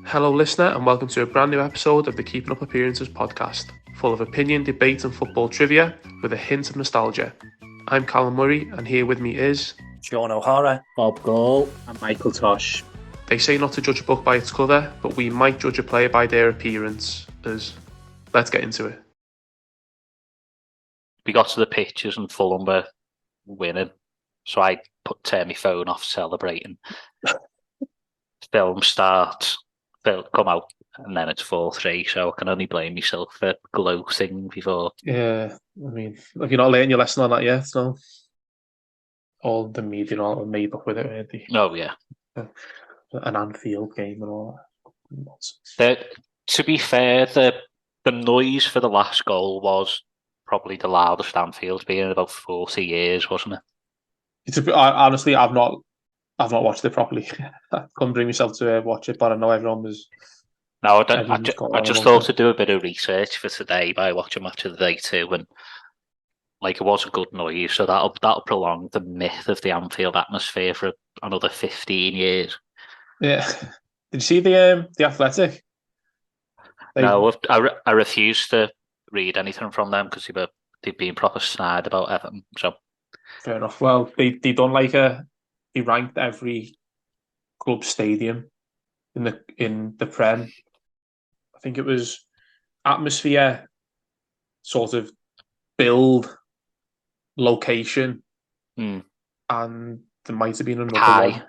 Hello, listener, and welcome to a brand new episode of the Keeping Up Appearances podcast, full of opinion, debate, and football trivia with a hint of nostalgia. I'm Callum Murray, and here with me is Sean O'Hara, Bob Gall, and Michael Tosh. They say not to judge a book by its cover, but we might judge a player by their appearance. Let's get into it. We got to the pitches and Fulham were winning, so I turned my phone off celebrating. Film starts, come out, and then it's 4-3, so I can only blame myself for gloating before. Yeah, I mean, have you not learned your lesson on that yet? No. All the media all made up with it, weren't they? Oh, yeah. An Anfield game and all that. To be fair, the noise for the last goal was probably the loudest Anfield's been in about 40 years, wasn't it? Honestly, I've not watched it properly. I couldn't bring myself to watch it, but I know everyone was. No, I just thought to do a bit of research for today by watching Match of the Day too, and it was a good noise, so that'll prolong the myth of the Anfield atmosphere for another 15 years. Yeah. Did you see the Athletic? No, I refused to read anything from them because they've been proper snide about Everton. So fair enough. Well, they done they ranked every club stadium in the Prem. I think it was atmosphere, sort of build, location, and there might have been another one.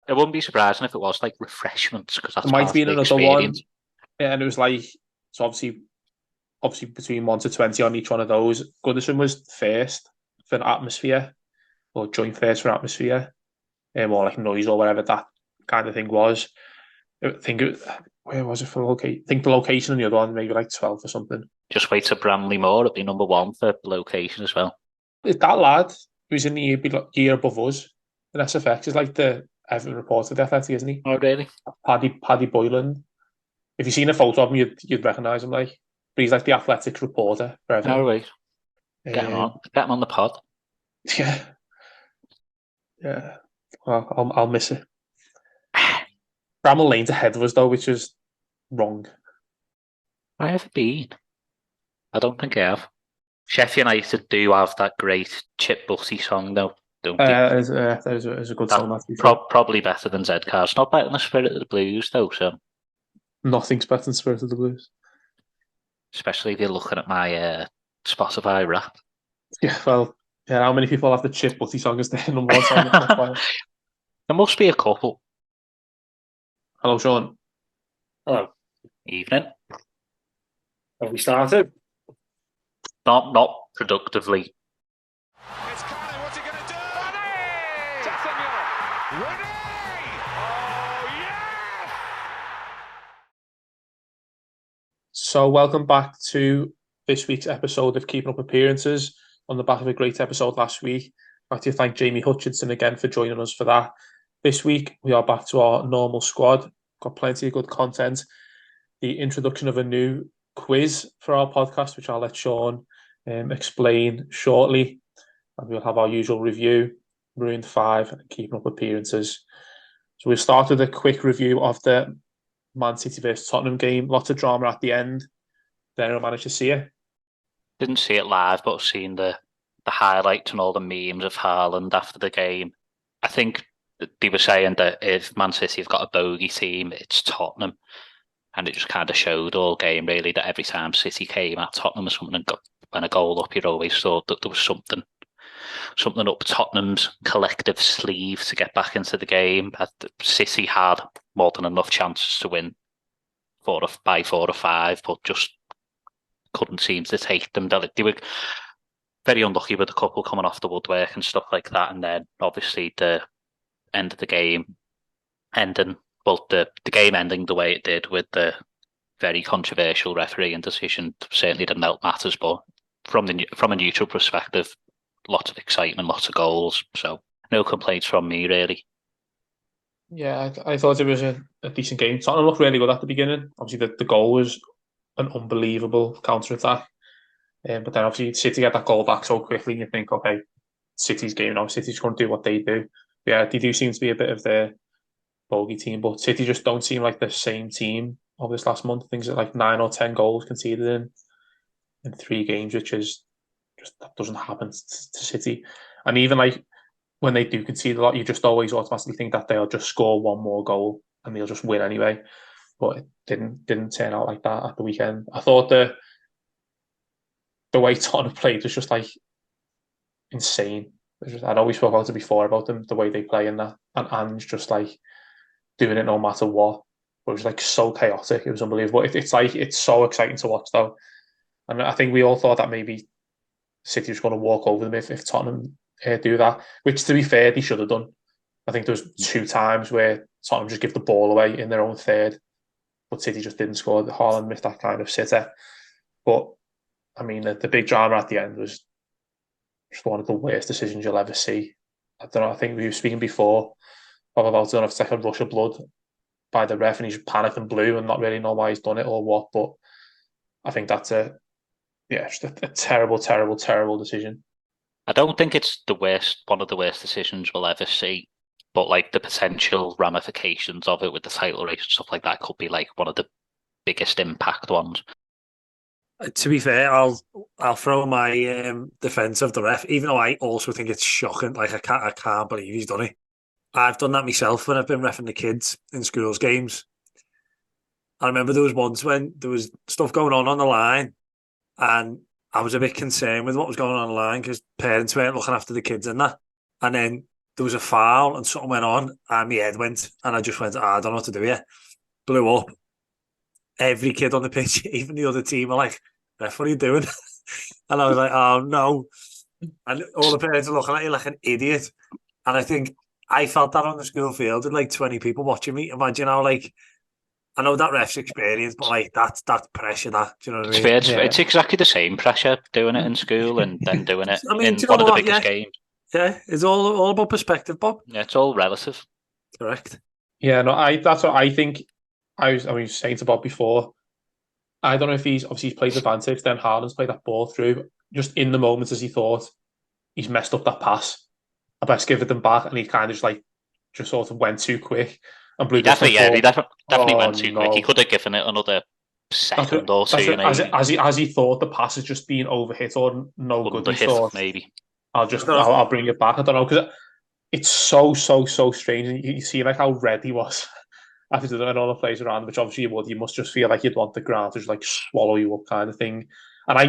It wouldn't be surprising if it was refreshments, because that's there might have been another experience. One. Yeah, and it was so obviously between 1 to 20 on each one of those. Goodison was first for atmosphere, or joint first for atmosphere, or noise or whatever that kind of thing was. I think where was it for location? I think the location and the other one maybe 12 or something. Just wait till Bramley Moore, it'll be number one for location as well. That lad who's in the year above us in SFX is the Everton reporter, the Athletic, isn't he? Oh, really? Paddy Boylan. If you've seen a photo of him, you'd recognise him. But he's the Athletic reporter for Everton. Oh, right. Get him on the pod. Yeah. Well, I'll miss it. Bramall Lane's ahead of us though, which is wrong. I have been. I don't think I have. Sheffield United do have that great Chip Bussy song though, don't they? There's a good song. Probably better than Zcars. Not better than the Spirit of the Blues though. So nothing's better than Spirit of the Blues. Especially if you're looking at my Spotify rap. Yeah, well, yeah. How many people have the Chip Bussy song as their number one song? There must be a couple. Hello, Sean. Hello. Evening. Have we started? Not productively. It's Carney, what's he going to do? Ready! Oh, yes! So, welcome back to this week's episode of Keeping Up Appearances on the back of a great episode last week. I'd like to thank Jamie Hutchinson again for joining us for that. This week, we are back to our normal squad. Got plenty of good content. The introduction of a new quiz for our podcast, which I'll let Sean explain shortly. And we'll have our usual review, Marooned 5, and Keeping Up Appearances. So we've started a quick review of the Man City versus Tottenham game. Lots of drama at the end. Then I managed to see it. Didn't see it live, but I've seen the highlights and all the memes of Haaland after the game. I think they were saying that if Man City have got a bogey team, it's Tottenham. And it just kind of showed all game, really, that every time City came at Tottenham or something and got a goal up, you always thought that there was something up Tottenham's collective sleeve to get back into the game. City had more than enough chances to win by 4 or 5, but just couldn't seem to take them. They were very unlucky with a couple coming off the woodwork and stuff like that. And then, obviously, the end of the game ending. Well, the game ending the way it did with the very controversial refereeing decision certainly didn't help matters, but from a neutral perspective, lots of excitement, lots of goals. So no complaints from me, really. Yeah, I thought it was a decent game. Tottenham looked really good at the beginning. Obviously, the goal was an unbelievable counter-attack. But then obviously City get that goal back so quickly and you think, okay, City's game now. City's going to do what they do. Yeah, they do seem to be a bit of the bogey team, but City just don't seem like the same team of this last month. Things are like 9 or 10 goals conceded in 3 games, which is just that doesn't happen to City. And even like when they do concede a lot, you just always automatically think that they'll just score one more goal and they'll just win anyway. But it didn't turn out like that at the weekend. I thought the way Tottenham played was just like insane. I know we spoke about it before about them, the way they play in that, and Ange just like doing it no matter what. It was like so chaotic. It was unbelievable. It's so exciting to watch though, and I think we all thought that maybe City was going to walk over them if Tottenham do that. Which, to be fair, they should have done. I think there was 2 times where Tottenham just give the ball away in their own third, but City just didn't score. Haaland missed that kind of sitter. But I mean, the big drama at the end was just one of the worst decisions you'll ever see. I don't know. I think we were speaking before about I don't know if it's like a rush of blood by the ref and he's panicked and blue and not really know why he's done it or what. But I think that's just a terrible, terrible, terrible decision. I don't think it's one of the worst decisions we'll ever see, but like the potential ramifications of it with the title race and stuff like that could be like one of the biggest impact ones. To be fair, I'll throw my defence of the ref, even though I also think it's shocking. Like I can't believe he's done it. I've done that myself when I've been reffing the kids in schools games. I remember there was once when there was stuff going on the line, and I was a bit concerned with what was going on the line because parents weren't looking after the kids and that. And then there was a foul and something went on, and my head went, and I just went, I don't know what to do here. Blew up. Every kid on the pitch, even the other team, were like, "Ref, what are you doing?" And I was like, "Oh no!" And all the parents are looking at you like an idiot. And I think I felt that on the school field with like 20 people watching me. Imagine how like I know that ref's experience, but like that's pressure. That do you know what I mean? It's exactly the same pressure doing it in school and then doing it in do you one know of the what? biggest games. Yeah, it's all about perspective, Bob. Yeah, it's all relative. Correct. Yeah, no, that's what I think. I was saying to Bob before. I don't know if he's played advantage. Then Haaland's played that ball through just in the moment as he thought he's messed up that pass. I best give it them back, and he kind of just sort of went too quick and blew He definitely went too quick. He No. could have given it another second or two. As he thought the pass is just being overhit or no good. He thought maybe I'll bring it back. I don't know because it's so strange, and you see like how red he was after doing all the plays around, which obviously you must just feel like you'd want the ground to just like swallow you up kind of thing. And I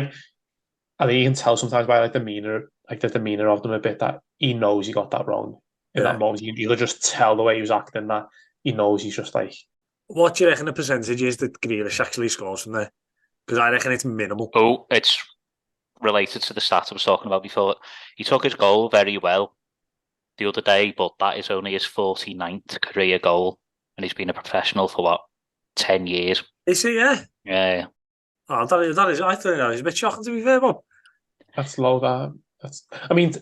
think you can tell sometimes by the demeanor of them a bit that he knows he got that wrong in that moment. You could just tell the way he was acting that he knows he's just like. What do you reckon the percentage is that Grealish actually scores from there? Because I reckon it's minimal. Oh, it's related to the stats I was talking about before. He took his goal very well the other day, but that is only his 49th career goal. And he's been a professional for 10 years. Is he? Yeah. Yeah. Oh, that is. I thought that was a bit shocking to be fair, Bob. That's low. I mean,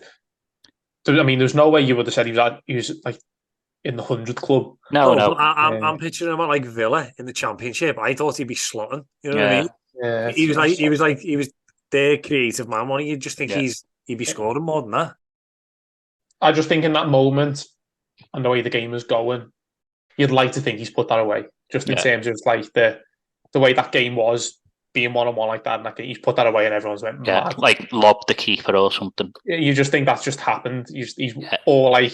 there's no way you would have said he was like in the 100 club. No. I'm picturing him at like Villa in the Championship. I thought he'd be slotting. You know what I mean? Yeah. He was their creative man. Why you just think he'd be scoring more than that? I just think in that moment and the way the game was going, you'd like to think he's put that away. Just in terms of like the way that game was being 1-on-1 like that, and that game, he's put that away, and everyone's went mad. Like lobbed the keeper or something. You just think that's just happened. Or like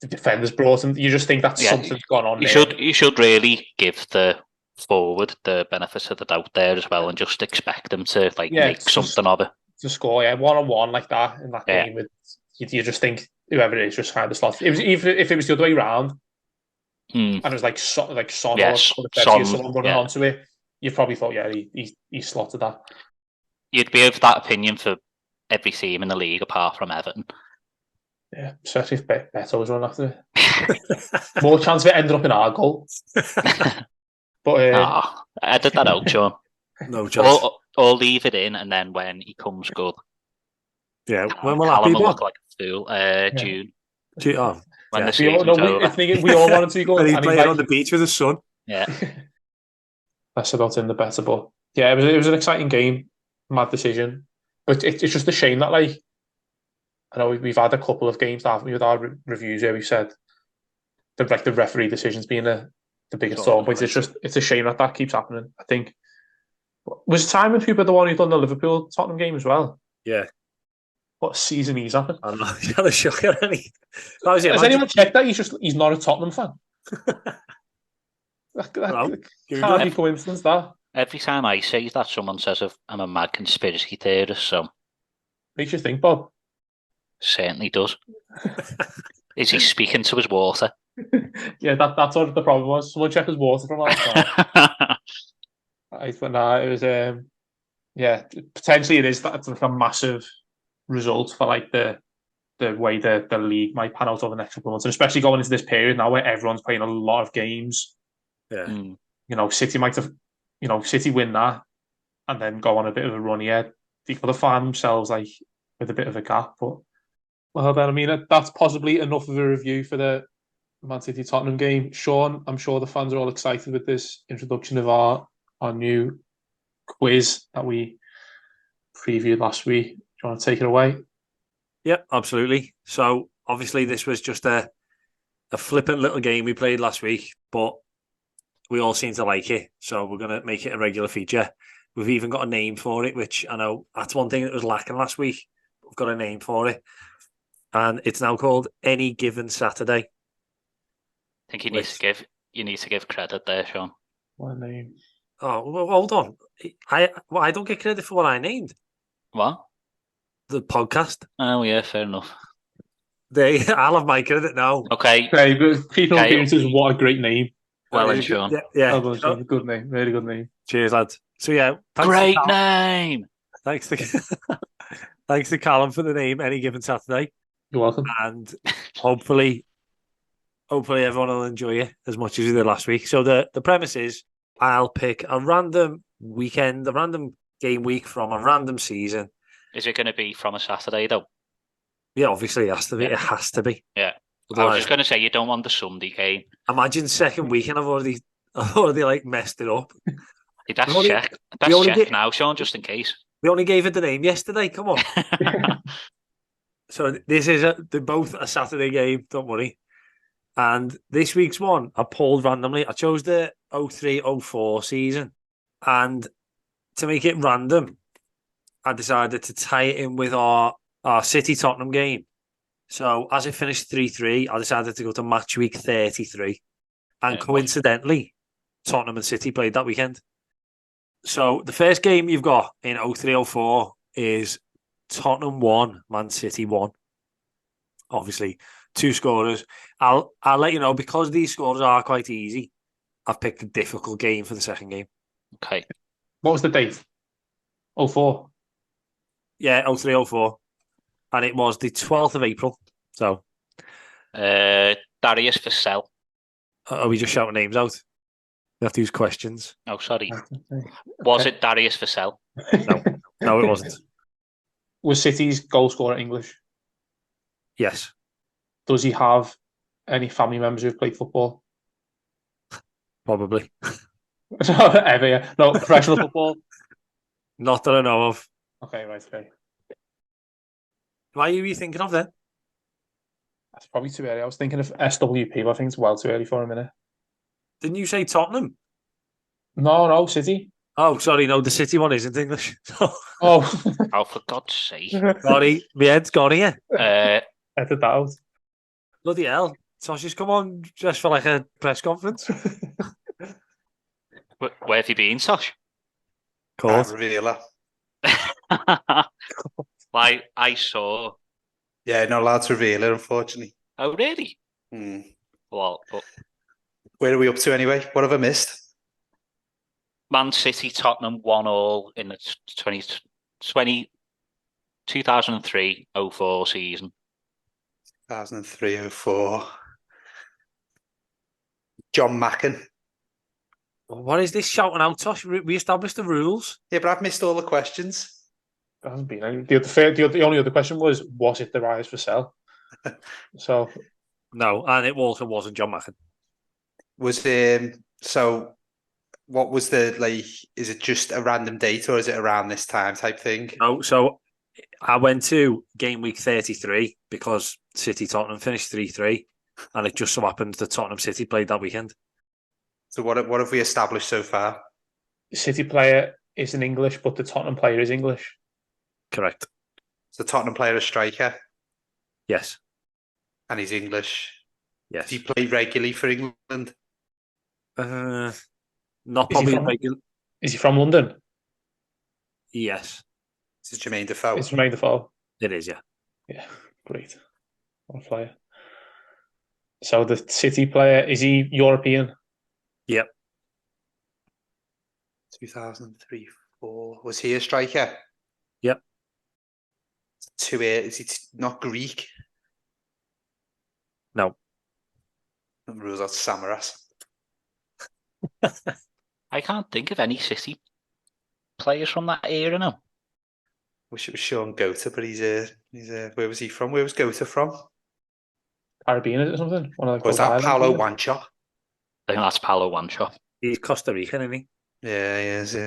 the defenders brought him. You just think that something's gone on. You should really give the forward the benefit of the doubt there as well, and just expect them to make something of it. To score, 1-on-1 like that in that game. You just think whoever it is just kind of slots. If it was the other way around. And it was like Son or someone running onto it, you probably thought, he slotted that. You'd be of that opinion for every team in the league apart from Everton. Yeah, especially if Beto was running after it. More chance of it ending up in our goal. But edit that out, Sean. No chance. Or leave it in, and then when he comes good. Yeah, when will that be? Look like a fool. June. When the season's over. We all wanted to go. And he played on the beach with his son. Yeah. Less about him, the better. But yeah, it was an exciting game. Mad decision. But it's just a shame that I know we've had a couple of games with our reviews where we said the referee decisions being the biggest thorn point. It's a shame that keeps happening. I think was Simon Hooper the one who done the Liverpool Tottenham game as well? Yeah. What season he's having? I know. He's had a shocker, hasn't he? Has anyone checked that he's not a Tottenham fan? that can't be coincidence. That every time I say that, someone says I'm a mad conspiracy theorist. So makes you think, Bob. Certainly does. Is he speaking to his water? Yeah, that's what the problem was. Someone checked his water from last time. But no, it was potentially it is that's like a massive result for like the way the league might pan out over the next couple of months, and especially going into this period now where everyone's playing a lot of games. Yeah. Mm. City might have, City win that and then go on a bit of a run here. They've got to find themselves like with a bit of a gap. But well, then I mean that's possibly enough of a review for the Man City Tottenham game. Sean, I'm sure the fans are all excited with this introduction of our new quiz that we previewed last week. Do you want to take it away? Yeah, absolutely. So obviously this was just a flippant little game we played last week, but we all seem to like it. So we're going to make it a regular feature. We've even got a name for it, which I know that's one thing that was lacking last week. We've got a name for it. And it's now called Any Given Saturday. I think you need to give credit there, Sean. What name? Oh, well, hold on. I don't get credit for what I named. What? The podcast. Oh, yeah, fair enough. I'll have my credit now. Okay. But People Appearances, what a great name. Well done, Sean. Yeah. Well done, good name. Really good name. Cheers, lads. So, yeah. Great name. Thanks to Callum for the name Any Given Saturday. You're welcome. And hopefully everyone will enjoy it as much as we did last week. So the premise is I'll pick a random weekend, a random game week from a random season. Is it going to be from a Saturday, though? Yeah, obviously it has to be. Yeah. It has to be. Yeah. Otherwise, I was just going to say you don't want the Sunday game. Imagine second weekend I've already like messed it up. That's check. Now, Sean, just in case. We only gave it the name yesterday. Come on. So this is they're both a Saturday game. Don't worry. And this week's one, I pulled randomly. I chose the 03-04 season. And to make it random, I decided to tie it in with our City Tottenham game. So as it finished 3-3, I decided to go to match week 33. And coincidentally, Tottenham and City played that weekend. So the first game you've got in 03-04 is Tottenham 1, Man City 1. Obviously, 2 scorers. I'll let you know, because these scores are quite easy, I've picked a difficult game for the second game. Okay. What was the date? 04? Yeah, 03-04. And it was the 12th of April. So Darius Vassell. are we just shouting names out? We have to use questions. Oh, sorry. Was it Darius Vassell? No, it wasn't. Was City's goal scorer English? Yes. Does he have any family members who've played football? Probably. Ever, yeah. No, professional football? Not that I know of. Okay, right, okay. Why are you thinking of then? That's probably too early. I was thinking of SWP, but I think it's well too early for a minute. Didn't you say Tottenham? No, City. Oh, sorry, no, the City one isn't English. Oh, for God's sake. Sorry, my head's gone here. Edit that out. Bloody hell. Tosh, just come on just for like a press conference. Where have you been, Tosh? Court. Revealer. Like, I saw. Yeah, not allowed to reveal it, unfortunately. Oh, really? Well, but where are we up to anyway? What have I missed? Man City, Tottenham 1-1 in the 2003-04 season. 2003-04. John Macken. What is this shouting out, Tosh? We established the rules. Yeah, but I've missed all the questions. There hasn't been any. The only other question was it Darius Vassell? So no, and it also wasn't John Macken. Was so? What was the like? Is it just a random date or is it around this time type thing? Oh, so I went to game week 33 because City Tottenham finished 3-3. and it just so happened that Tottenham City played that weekend. So what have we established so far? The City player isn't English, but the Tottenham player is English. Correct. So Tottenham player, a striker, Yes. and he's English. Yes. Does he play regularly for England? Not Is he probably from- regular. Is he from London? Yes, Is it Jermaine Defoe? It's Jermaine Defoe. it is. Yeah. Yeah, great. What a player. So the City player, is he European? Yep. 2003, 4. Was he a striker? Yep. Is he not Greek? No. Rules out Samaras. I can't think of any City players from that era now. Wish it was Sean Gota, but he's a. Where was he from? Where was Gota from? Caribbean or something? One of Or was those that islands, Paolo is it? Wancho? I think that's Paulo Wancho. He's Costa Rican, isn't he? Yeah, he is.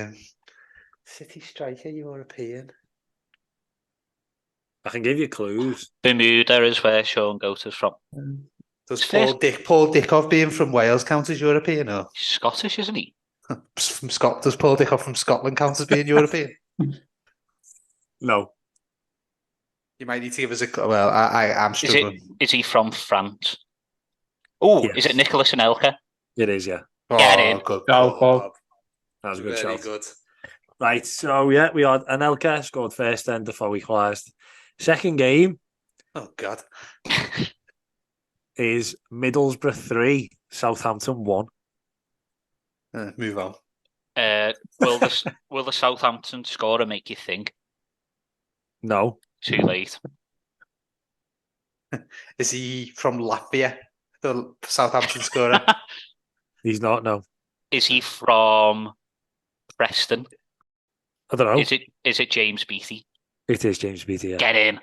City striker, European. I can give you clues. Bermuda is where Sean Gota's from. Does Fair. Paul Dickov being from Wales count as European? Or He's Scottish, isn't he? from Scott? Does Paul Dickov from Scotland count as being European? No. You might need to give us a. Well, I'm struggling. Is he from France? Oh, Yes. is it Nicholas Anelka? It is. Yeah. Get in. Good Go, call, Bob. That was a good Very shout. good. Right. So yeah, we had Anelka scored first, then Defoe equalised. Second game Oh God. is Middlesbrough 3, Southampton 1. Move on. Will the Southampton scorer make you think? No. Too late. Is he from Latvia? The Southampton scorer. He's not. No. Is he from Preston? I don't know. Is it James Beattie? It is James Beattie. Yeah. Get in.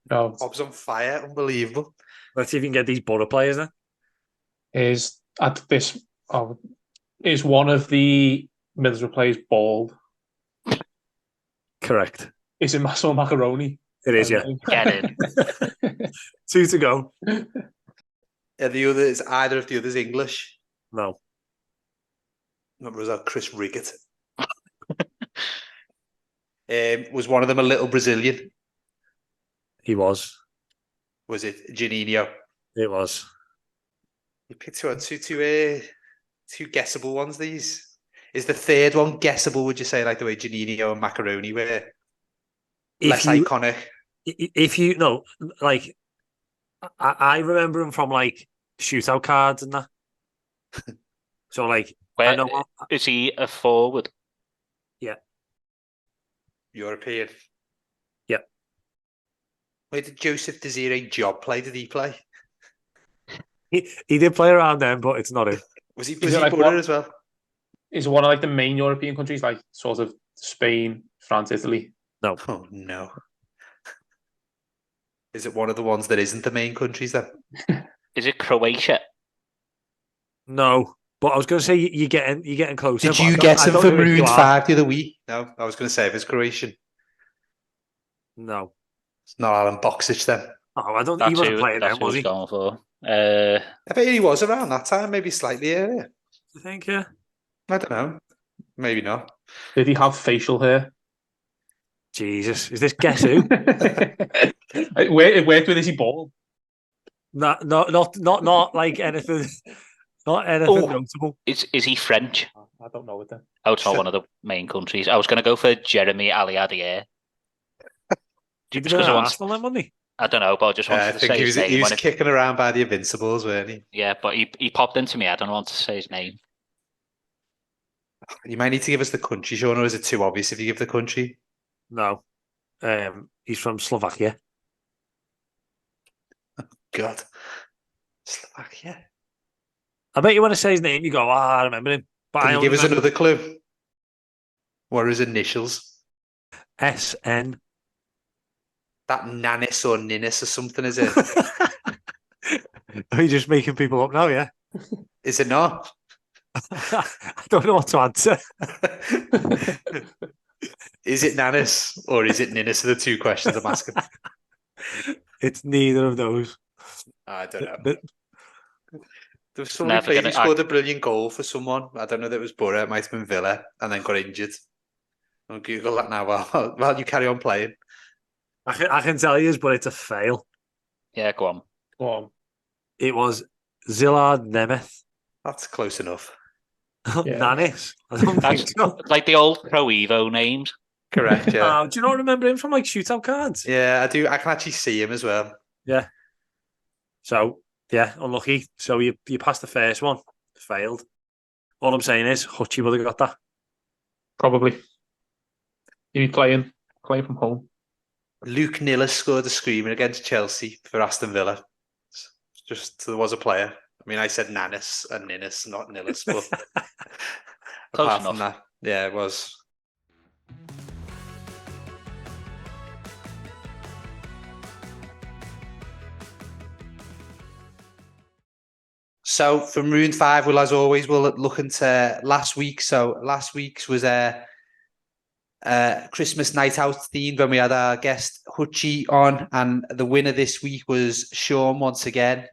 No, Bob's on fire. Unbelievable. Let's see if we can get these Borough players then. is at this. Oh, is one of the Middlesbrough players bald? Correct. Is it Massimo Macaroni? It is. Yeah. Get in. 2 to go. Is either of the others English? No. What was that? Chris Riggett. Was one of them a little Brazilian? He was. Was it Janino? It was. You picked two guessable ones. These is the third one guessable? Would you say, like the way Janino and Macaroni were less iconic? If you know, like, I remember him from like shootout cards and that. So like, I know. Is he a forward? European. Yep. Where did Joseph Desiree Job play? Did he play? He did play around then, but it's not him. Was he it like Butter what? as well? Is it one of like the main European countries, like sort of Spain, France, Italy? No. Oh no. Is it one of the ones that isn't the main countries then? Is it Croatia? No. But I was going to say you're getting closer. Did you guess him for Maroon 5 the other week? No, I was going to say if it's Croatian. No. It's not Alan Boxic then. Oh, I don't. That's He wasn't who, playing that's then, who was he? going for. I bet he was around that time, maybe slightly earlier. I think. Yeah. I don't know. Maybe not. Did he have facial hair? Jesus, is this guess who? Where with is he bald? not like anything. Not anything notable. Is he French? I don't know it then. Oh, it's not one of the main countries. I was going to go for Jeremy Aliadier. Did Just 'cause I want- Arsenal then, wasn't he? I don't know, but I just wanted I to think say his name. he was when it- kicking around by the Invincibles, weren't he? Yeah, but he popped into me. I don't want to say his name. You might need to give us the country, Sean, or is it too obvious if you give the country? No. He's from Slovakia. God. Slovakia. I bet you want to say his name, you go, I remember him. But Can I you only give us remember another clue? What are his initials? SN. That Nanis or Ninnis or something, is it? Are you just making people up now, yeah? Is it not? I don't know what to answer. Is it Nanis or is it Ninnis? Are the two questions I'm asking. It's neither of those. I don't know. There was somebody Never played who gonna. scored a brilliant goal for someone. I don't know that it was Borough, it might have been Villa, and then got injured. I'll Google that now while you carry on playing. I can tell you, but it's a fail. Yeah, go on. Go on. It was Zillard Nemeth. That's close enough. Yeah. Nanis. I don't think That's so. like the old Pro Evo names. Correct, yeah. Do you not remember him from like shootout cards? Yeah, I do. I can actually see him as well. Yeah. So, yeah, unlucky. So you passed the first one, failed. All I'm saying is, Hutchie would have got that. Probably. He'd be playing from home. Luke Nillis scored a screamer against Chelsea for Aston Villa. Just there was a player. I mean, I said Nanis and Ninnis, not Nillis, but Close apart enough. from that, yeah, it was. So for Maroon 5, well, as always, we'll look into last week. So last week's was a Christmas night out themed when we had our guest Hutchie on, and the winner this week was Sean once again,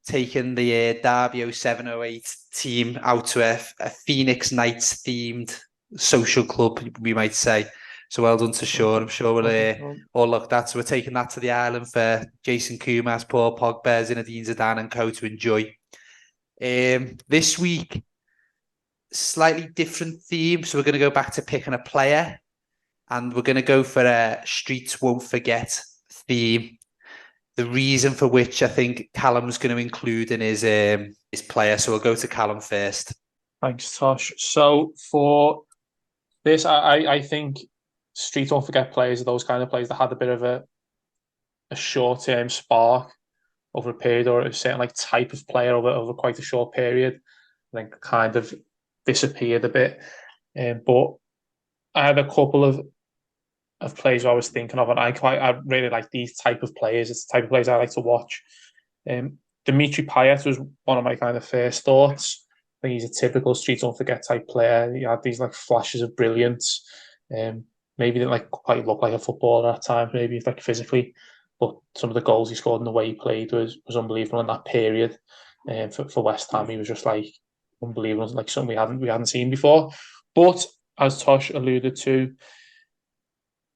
taking the Derby 0708 team out to a Phoenix Nights themed social club, we might say. So well done to Sean. I'm sure we'll all look at that. So we're taking that to the island for Jason Kumas, Paul Pogba, Zinedine Zidane and co to enjoy. This week, slightly different theme. So we're going to go back to picking a player, and we're going to go for a Streets Won't Forget theme. The reason for which I think Callum's going to include in his player. So we'll go to Callum first. Thanks, Tosh. So for this, I think Streets Won't Forget players are those kind of players that had a bit of a short-term spark over a period, or a certain like type of player over quite a short period, and then kind of disappeared a bit. But I had a couple of players I was thinking of, and I really like these type of players. It's the type of players I like to watch. Dimitri Payet was one of my kind of first thoughts. I think he's a typical Streets Don't Forget type player. He had these like flashes of brilliance. Maybe didn't like quite look like a footballer at times, maybe like physically, but some of the goals he scored and the way he played was unbelievable in that period. For West Ham, he was just like unbelievable, like something we hadn't seen before. But as Tosh alluded to,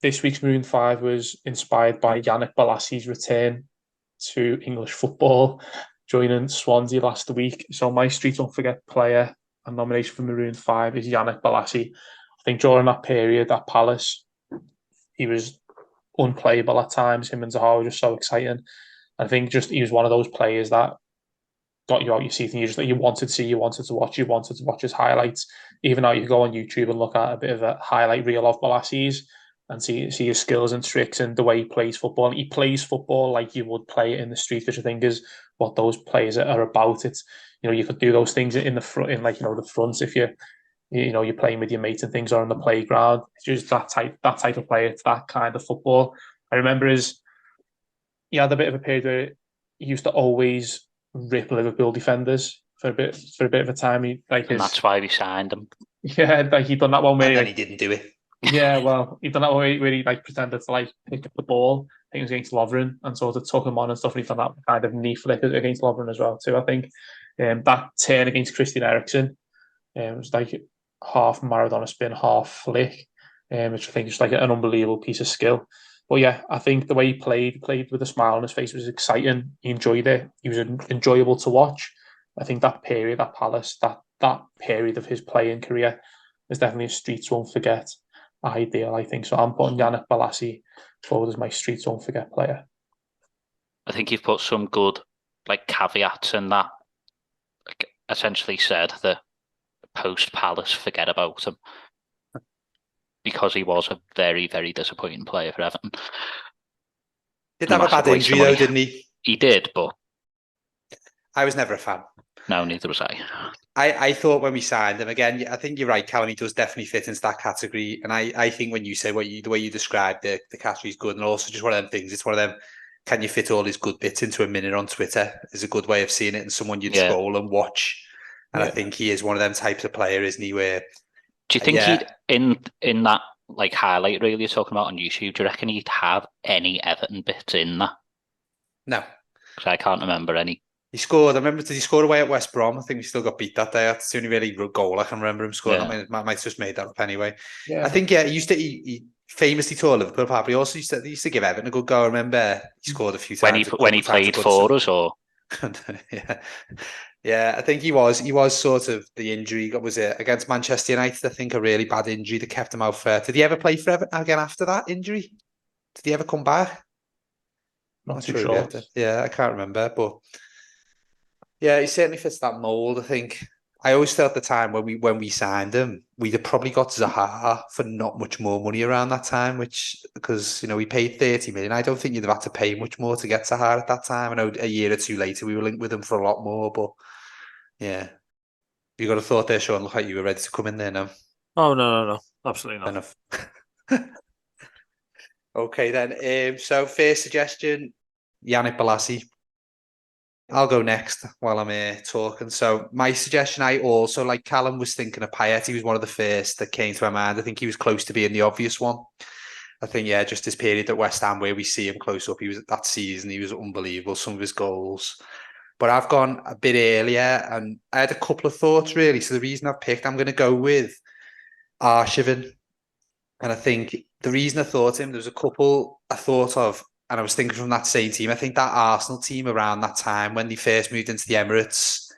this week's Maroon 5 was inspired by Yannick Bolasie's return to English football, joining Swansea last week. So my Streets Don't Forget player and nomination for Maroon 5 is Yannick Bolasie. I think during that period at Palace, he was unplayable at times. Him and Zaha were just so exciting. I think just he was one of those players that got you out your seat and you wanted to see, you wanted to watch his highlights. Even now you can go on YouTube and look at a bit of a highlight reel of Bolasie's and see his skills and tricks and the way he plays football. And he plays football like you would play it in the street, which I think is what those players are about. It's, you could do those things in the front, in like, the fronts if you're playing with your mates and things, or on the playground. It's just that type of player. It's that kind of football. I remember he had a bit of a period where he used to always rip Liverpool defenders for a bit of a time. And that's why we signed him. Yeah, like he'd done that one where and then he didn't do it. Yeah, well, he'd done that one where he like pretended to like pick up the ball. I think it was against Lovren, and sort of took him on and stuff. And he'd done that kind of knee flick against Lovren as well too. I think that turn against Christian Eriksen was like half Maradona spin, half flick, which I think is like an unbelievable piece of skill. But yeah, I think the way he played with a smile on his face, was exciting. He enjoyed it. He was enjoyable to watch. I think that period at Palace, that period of his playing career, is definitely a Streets Won't Forget ideal, I think. So I'm putting Yannick Bolasie forward as my Streets Won't Forget player. I think you've put some good like caveats in that. Like, essentially said that post Palace, forget about him, because he was a very, very disappointing player for Everton. Did have a bad injury though, didn't he? He did, but I was never a fan. No, neither was I. I thought when we signed him, again, I think you're right, Callum, he does definitely fit into that category. And I think when you say the way you described the category is good, and also just one of them things, it's one of them, can you fit all his good bits into a minute on Twitter is a good way of seeing it, and someone you'd scroll and watch. And I think he is one of them types of player, isn't he? Where do you think he'd in that like highlight reel you're talking about on YouTube, do you reckon he'd have any Everton bits in that? No. Because I can't remember any. He scored. I remember, did he score away at West Brom? I think we still got beat that day. That's the only really good goal I can remember him scoring. Yeah. I might have just made that up anyway. Yeah. I think, he famously tore Liverpool apart, but he also used to give Everton a good go. I remember he scored a few times. When he played for us, or yeah, yeah. I think he was sort of the injury. Was it against Manchester United? I think a really bad injury that kept him out for. Did he ever play for Everton again after that injury? Did he ever come back? Not too if he sure. had to. Yeah, I can't remember, but yeah, he certainly fits that mold. I think I always felt at the time when we signed him, we'd have probably got Zaha for not much more money around that time, which because we paid 30 million. I don't think you'd have had to pay much more to get Zaha at that time. I know a year or two later we were linked with him for a lot more, but yeah. You got a thought there, Sean? Look like you were ready to come in there now. Oh, no. Absolutely not. Enough. Okay, then. So, first suggestion, Yannick Bolasie. I'll go next while I'm here talking. So, my suggestion, I also, like Callum, was thinking of Payet. He was one of the first that came to my mind. I think he was close to being the obvious one. I think, yeah, just his period at West Ham where we see him close up. He was that season, he was unbelievable. Some of his goals. But I've gone a bit earlier and I had a couple of thoughts, really. So, the reason I've picked, I'm going to go with Arshavin. And I think the reason I thought him, there was a couple I thought of, and I was thinking from that same team. I think that Arsenal team around that time when they first moved into the Emirates,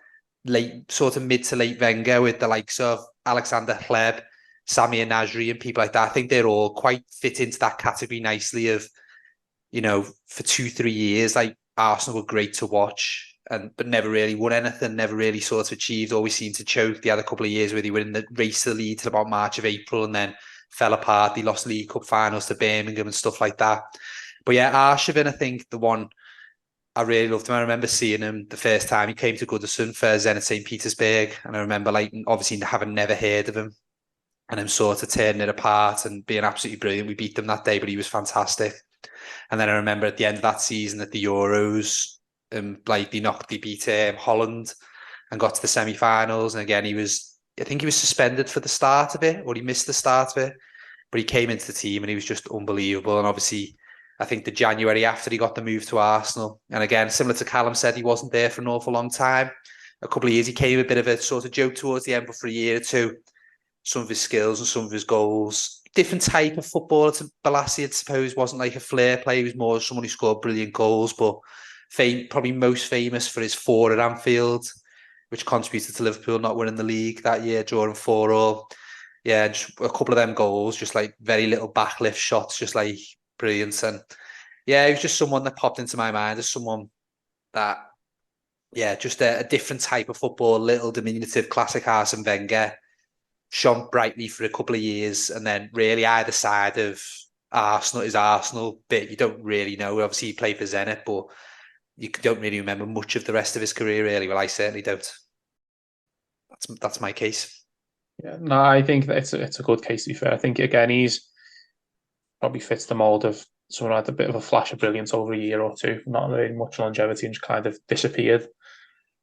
late sort of mid to late Wenger with the likes of Alexander Hleb, Samir Nasri and people like that. I think they're all quite fit into that category nicely of, for 2-3 years, like Arsenal were great to watch but never really won anything, never really sort of achieved, always seemed to choke. They had a couple of years where they were in the race to the lead till about March of April and then fell apart. They lost League Cup finals to Birmingham and stuff like that. But yeah, Arshavin, I think the one I really loved him. I remember seeing him the first time he came to Goodison for Zenit St. Petersburg. And I remember obviously having never heard of him and him sort of turning it apart and being absolutely brilliant. We beat them that day, but he was fantastic. And then I remember at the end of that season at the Euros, they beat Holland and got to the semi-finals. And again, I think he was suspended for the start of it, or he missed the start of it, but he came into the team and he was just unbelievable. And obviously, I think the January after he got the move to Arsenal, and again, similar to Callum said, he wasn't there for an awful long time. A couple of years, he came a bit of a sort of joke towards the end, but for a year or two, some of his skills and some of his goals, different type of footballer to Bolasie, I suppose, wasn't like a flair player. He was more someone who scored brilliant goals, but probably most famous for his 4 at Anfield, which contributed to Liverpool not winning the league that year, drawing 4-4. Yeah, just a couple of them goals, just like very little backlift shots, just like brilliant. And yeah, he was just someone that popped into my mind as someone that, yeah, just a different type of football, little diminutive, classic Arsene Wenger, shone brightly for a couple of years, and then really either side of Arsenal bit, you don't really know. Obviously, he played for Zenit, but you don't really remember much of the rest of his career, really. Well, I certainly don't. That's my case. Yeah, no, I think that it's a good case to be fair. I think again he's probably fits the mold of someone who had a bit of a flash of brilliance over a year or two, not really much longevity, and just kind of disappeared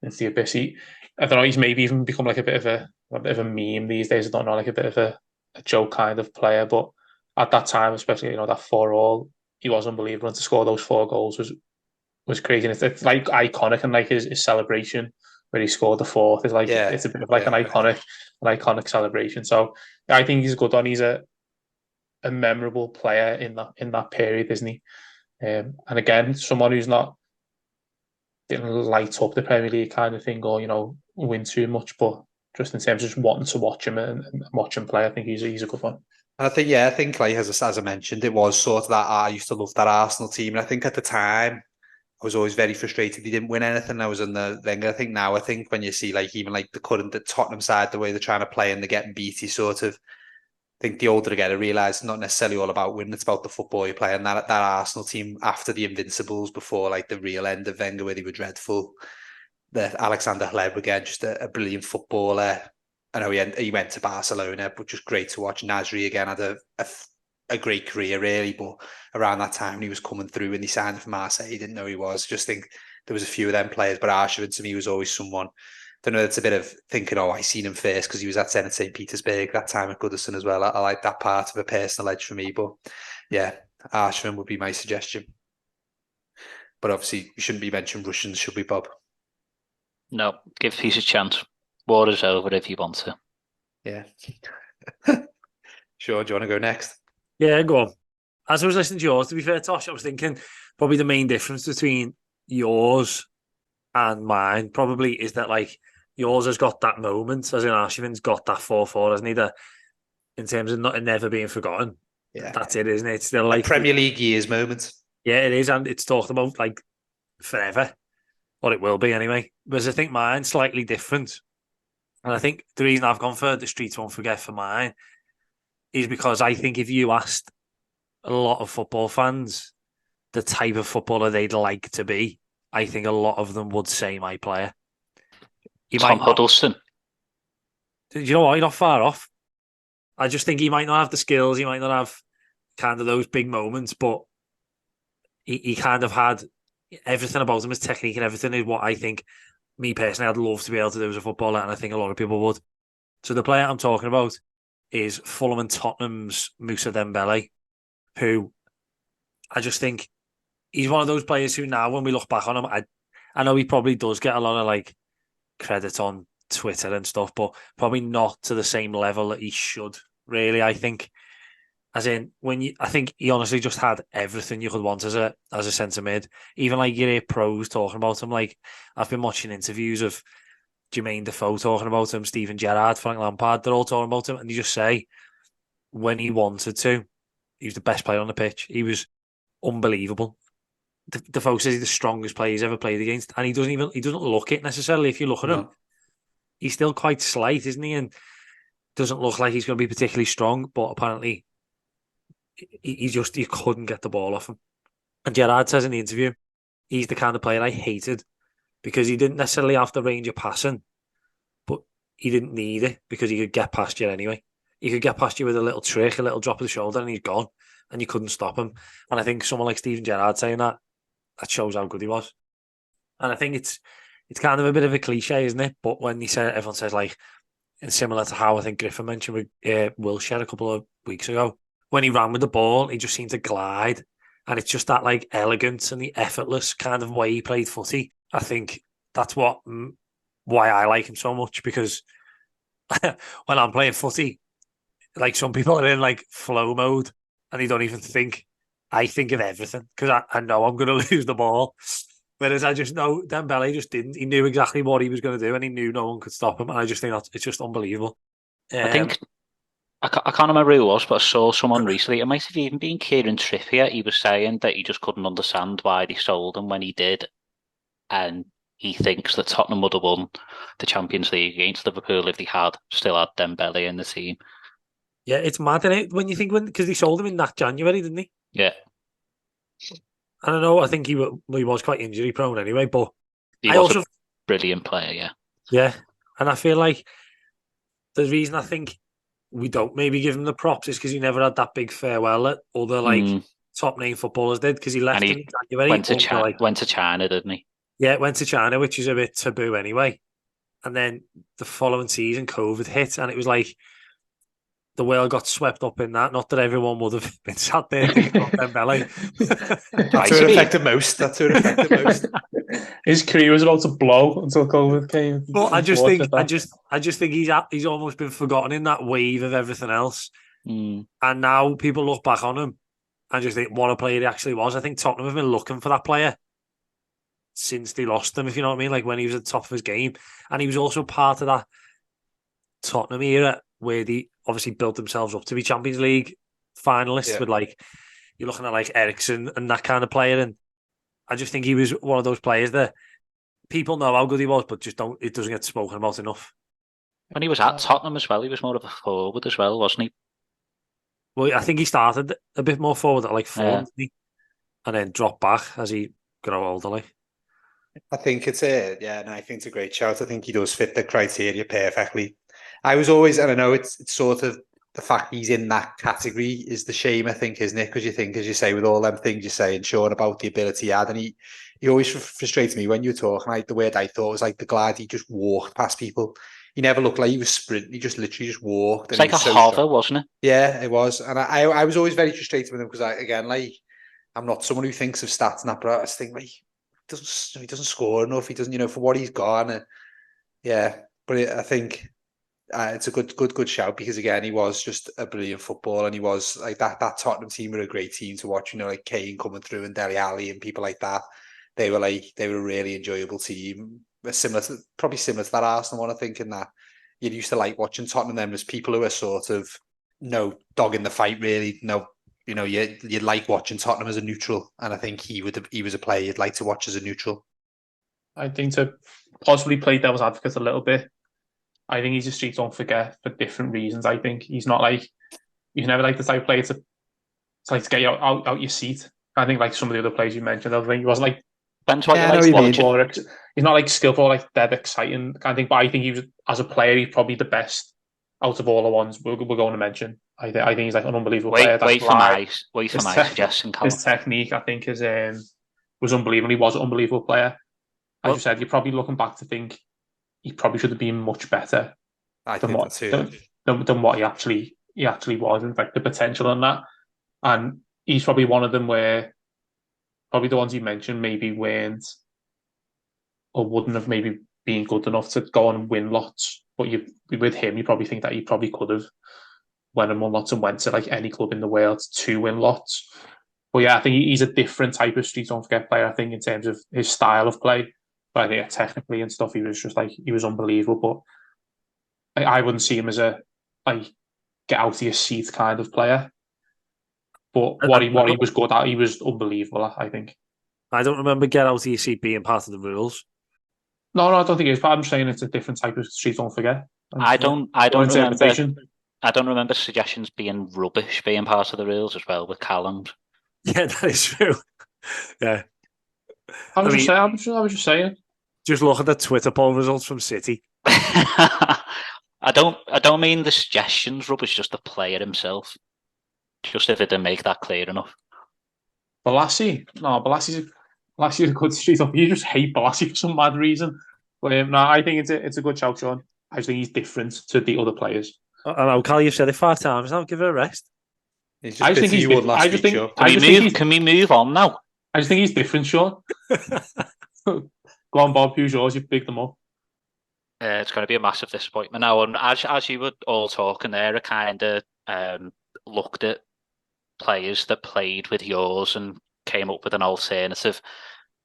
into the abyss. I don't know. He's maybe even become like a bit of a meme these days. I don't know, like a bit of a joke kind of player. But at that time, especially that 4-4, he was unbelievable. And to score those 4 goals was crazy. And it's like iconic, and like his celebration where he scored the 4th is like it's a bit of like an iconic celebration. So I think he's a good one. He's a memorable player in that period, isn't he? And again, someone who's didn't light up the Premier League kind of thing, or win too much, but just in terms of just wanting to watch him and watch him play, I think he's a good one. And I think like as I mentioned, it was sort of that I used to love that Arsenal team, and I think at the time I was always very frustrated he didn't win anything. I was in the Wenger. I think when you see even the Tottenham side, the way they're trying to play and they're getting beat, you sort of think the older I get, I realise it's not necessarily all about winning, it's about the football you play. And that Arsenal team after the Invincibles, before the real end of Wenger where they were dreadful, the Alexander Hleb again, just a brilliant footballer. I know he went to Barcelona, but just great to watch. Nasri again had a great career really, but around that time when he was coming through and he signed for Marseille, he didn't know he was. Just think there was a few of them players, but Arshavin to me was always someone. I don't know, it's a bit of thinking, I seen him first because he was at Zenit St. Petersburg that time at Goodison as well. I like that part of a personal edge for me, but yeah, Arshavin would be my suggestion. But obviously, you shouldn't be mentioning Russians, should we, Bob? No, give peace a chance. War is over if you want to. Yeah. Sure, do you want to go next? Yeah, go on. As I was listening to yours, to be fair, Tosh, I was thinking probably the main difference between yours and mine probably is that like yours has got that moment, as in Arshavin's got that 4-4, hasn't he? That in terms of not never being forgotten. Yeah. That's it, isn't it? It's still A like Premier League years moment. yeah, it is, and it's talked about like forever, or it will be anyway. Whereas I think mine's slightly different, and I think the reason I've gone for the streets won't forget for mine is because I think if you asked a lot of football fans the type of footballer they'd like to be, I think a lot of them would say my player. He Tom might not, Huddleston. you know what? You're not far off. I just think he might not have the skills. He might not have kind of those big moments, but he kind of had everything about him, his technique and everything is what I think, me personally, I'd love to be able to do as a footballer, and I think a lot of people would. So the player I'm talking about is Fulham and Tottenham's Moussa Dembele, who I just think he's one of those players who now, when we look back on him, I know he probably does get a lot of like credit on Twitter and stuff, but probably not to the same level that he should. Really, I think. As in, I think he honestly just had everything you could want as a centre mid. Even like you hear pros talking about him. Like I've been watching interviews of Jermaine Defoe talking about him, Steven Gerrard, Frank Lampard. They're all talking about him, and you just say when he wanted to, he was the best player on the pitch. He was unbelievable. Defoe says he's the strongest player he's ever played against, and he doesn't look it necessarily. If you look at him, he's still quite slight, isn't he? And doesn't look like he's going to be particularly strong, but apparently he couldn't get the ball off him. And Gerrard says in the interview, he's the kind of player I hated because he didn't necessarily have the range of passing, but he didn't need it because he could get past you anyway. He could get past you with a little trick, a little drop of the shoulder, and he's gone, and you couldn't stop him. And I think someone like Steven Gerrard saying that shows how good he was. And I think it's kind of a bit of a cliche, isn't it? But when he said, everyone says like, and similar to how I think Griffin mentioned with Wilshere a couple of weeks ago, when he ran with the ball, he just seemed to glide. And it's just that like elegance and the effortless kind of way he played footy. I think that's why I like him so much, because when I'm playing footy, like some people are in like flow mode and they don't even think. I think of everything because I know I'm going to lose the ball. Whereas I just know Dembele just didn't. He knew exactly what he was going to do and he knew no one could stop him. And I just think it's just unbelievable. I think I can't remember who it was, but I saw someone recently. It might have even been Kieran Trippier. He was saying that he just couldn't understand why they sold him when he did, and he thinks that Tottenham would have won the Champions League against Liverpool if they had still had Dembele in the team. Yeah, it's mad, isn't it? When you think because they sold him in that January, didn't he? Yeah. I don't know. I think he was quite injury prone anyway, but he was a brilliant player. Yeah. Yeah, and I feel like the reason I think we don't maybe give him the props is because he never had that big farewell that other like top name footballers did, because he left in January. Went to China, didn't he? Yeah, went to China, which is a bit taboo anyway. And then the following season, COVID hit, and it was like the world got swept up in that. Not that everyone would have been sat there thinking about Dembele. That's who it affected most. His career was about to blow until COVID came. But I just think he's almost been forgotten in that wave of everything else. And now people look back on him and just think what a player he actually was. I think Tottenham have been looking for that player since they lost him, if you know what I mean, like when he was at the top of his game. And he was also part of that Tottenham era where they obviously built themselves up to be Champions League finalists with like, you're looking at like Eriksen and that kind of player. And I just think he was one of those players that people know how good he was, but it doesn't get spoken about enough. When he was at Tottenham as well, he was more of a forward as well, wasn't he? Well, I think he started a bit more forward at like Fulham, didn't he? And then dropped back as he grew older. Like, I think it's I think it's a great shout. I think he does fit the criteria perfectly. I was always, and I know it's sort of the fact he's in that category is the shame, I think, isn't it? Because you think, as you say, with all them things you say, and Sean about the ability he had, and he always frustrates me when you talk. Like the word I thought was like the glide. He just walked past people. He never looked like he was sprinting. He just literally just walked. It's like a hover, wasn't it? Yeah, it was. And I was always very frustrated with him because I'm not someone who thinks of stats and that, but I just think like he doesn't score enough. He doesn't, for what he's got. But I think it's a good shout because again, he was just a brilliant footballer, and he was like that Tottenham team were a great team to watch. Like Kane coming through and Dele Alli and people like that. They were a really enjoyable team, probably similar to that Arsenal one. I think in that you used to like watching Tottenham. Them as people who are sort of dog in the fight, really. You'd like watching Tottenham as a neutral, and I think he was a player you'd like to watch as a neutral. I think to possibly play devil's advocate a little bit, I think he's a street don't forget for different reasons. I think he's not like, he's never like the type of player to get you out your seat. I think like some of the other players you mentioned, I think he wasn't like, depends what Yeah, you I know like what you mean. watching. he's not like skillful, like dead exciting kind of thing. But I think he was, as a player, he's probably the best out of all the ones we're going to mention. I think he's like an unbelievable player. Wait for my suggestion, Callum. His technique, I think, was unbelievable. He was an unbelievable player. As you said, you're probably looking back to think he probably should have been much better I than think what that too. than what he actually was, in fact, the potential in that. And he's probably one of them where probably the ones you mentioned maybe weren't or wouldn't have maybe been good enough to go on and win lots. But with him, you probably think that he probably could have won and won lots and went to like any club in the world to win lots. But yeah, I think he's a different type of street don't forget player, I think, in terms of his style of play. But I think technically and stuff, he was unbelievable. But I wouldn't see him as a like get out of your seat kind of player. But what he was good at, he was unbelievable at, I think. I don't remember get out of your seat being part of the rules. No, I don't think it is. But I'm saying it's a different type of street don't forget. I don't remember. Interpretation. I don't remember suggestions being rubbish being part of the rules as well with Callum's. Yeah, that is true. Yeah. I was just saying. Just look at the Twitter poll results from City. I don't mean the suggestions rubbish, just the player himself. Just if it didn't make that clear enough. Bolasie is a good street up. You just hate Bolasie for some mad reason. But no, I think it's a good shout, Sean. I just think he's different to the other players. I know, Cal, you've said it 5 times now. Give it a rest. I just think he's different. Can we move on now? I just think he's different, Sean. Go on, Bob. Who's yours? You've picked them up. It's going to be a massive disappointment now. And as you were all talking there, I kind of looked at players that played with yours and came up with an alternative.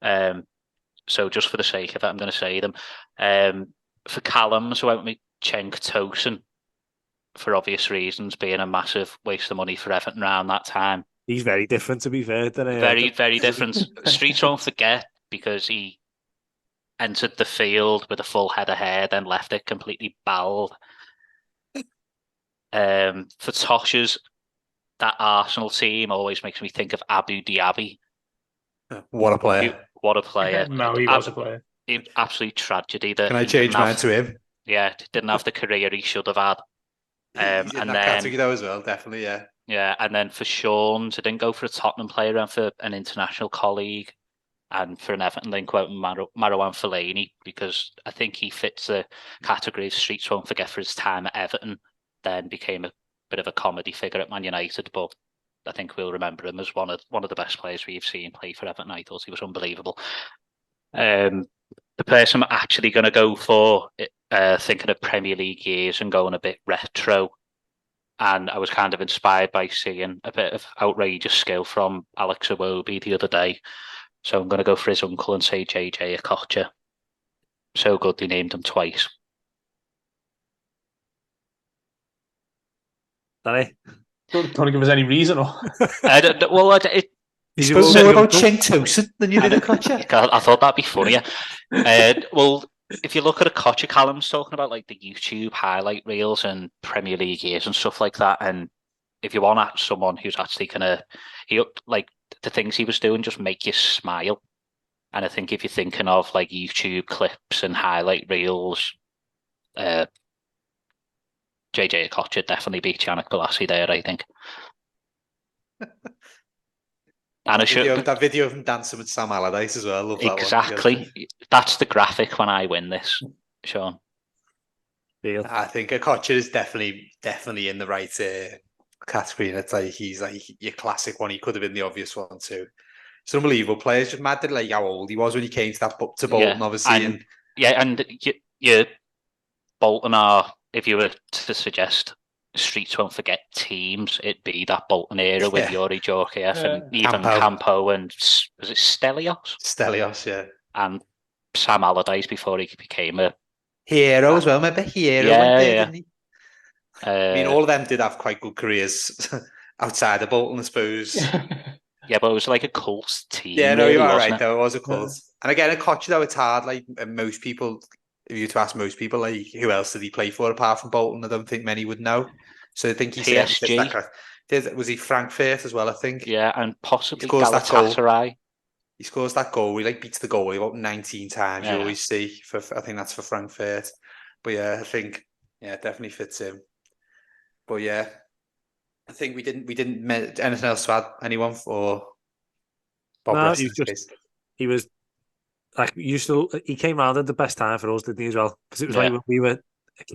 So just for the sake of it, I'm going to say them. For Callum's, I went with Cenk Tosun, for obvious reasons, being a massive waste of money for Everton around that time. He's very different, to be fair. Very, very different. Streets won't forget because he entered the field with a full head of hair, then left it completely bald. For Tosh's, that Arsenal team always makes me think of Abu Dhabi. What a player. What a player. No, he was a player. Absolute tragedy. Can I change mine to him? Yeah, didn't have the career he should have had. He's in that category though as well, definitely, yeah. Yeah, and then for Sean's, I didn't go for a Tottenham player and for an international colleague, and for an Everton link, went Marouane Fellaini, because I think he fits the category of streets won't forget for his time at Everton, then became a bit of a comedy figure at Man United, but I think we'll remember him as one of the best players we've seen play for Everton. I thought he was unbelievable. The person I'm actually going to go for, thinking of Premier League years and going a bit retro, and I was kind of inspired by seeing a bit of outrageous skill from Alex Iwobi the other day. So I'm going to go for his uncle and say JJ Okocha. So good they named him twice. Danny? Don't want to give us any reason. Or... You spoke more about Cenk Tosun than you did Okocha. I thought that'd be funnier. Well, if you look at Okocha, Callum's talking about like the YouTube highlight reels and Premier League years and stuff like that. And if you want someone who's actually like the things he was doing just make you smile. And I think if you're thinking of like YouTube clips and highlight reels, JJ Okocha definitely beats Yannick Bolasie there, I think. And that video of him dancing with Sam Allardyce as well. Love that exactly. One. That's the graphic when I win this, Sean. I think Okocha is definitely in the right category, and it's like he's like your classic one. He could have been the obvious one too. It's an unbelievable player. It's just mad that like how old he was when he came to Bolton, Yeah, obviously. and you Bolton are, if you were to suggest Streets Won't Forget teams, it'd be that Bolton era with Yuri Djorkaeff and even Campo and was it Stelios? Stelios, yeah. And Sam Allardyce before he became a hero as well. Maybe Hero went there, didn't he? I mean, all of them did have quite good careers outside of Bolton, I suppose. Yeah, but it was like a cult team. Yeah, no, really, you are wasn't right, it? though. It was a cult. And again, at Koch, though, it's hard. Like, most people, if you were to ask most people, like, who else did he play for apart from Bolton? I don't think many would know. So I think he said, was he Frankfurt as well, I think? Yeah, and possibly He scores Galatasaray. He scores that goal. He like beats the goalie about 19 times. Yeah. You always see. I think that's for Frankfurt. But yeah, I think definitely fits him. But yeah, I think we didn't anything else to add. Anyone for Bob? No, he was like he came round at the best time for us, didn't he, as well? Because it was like when we were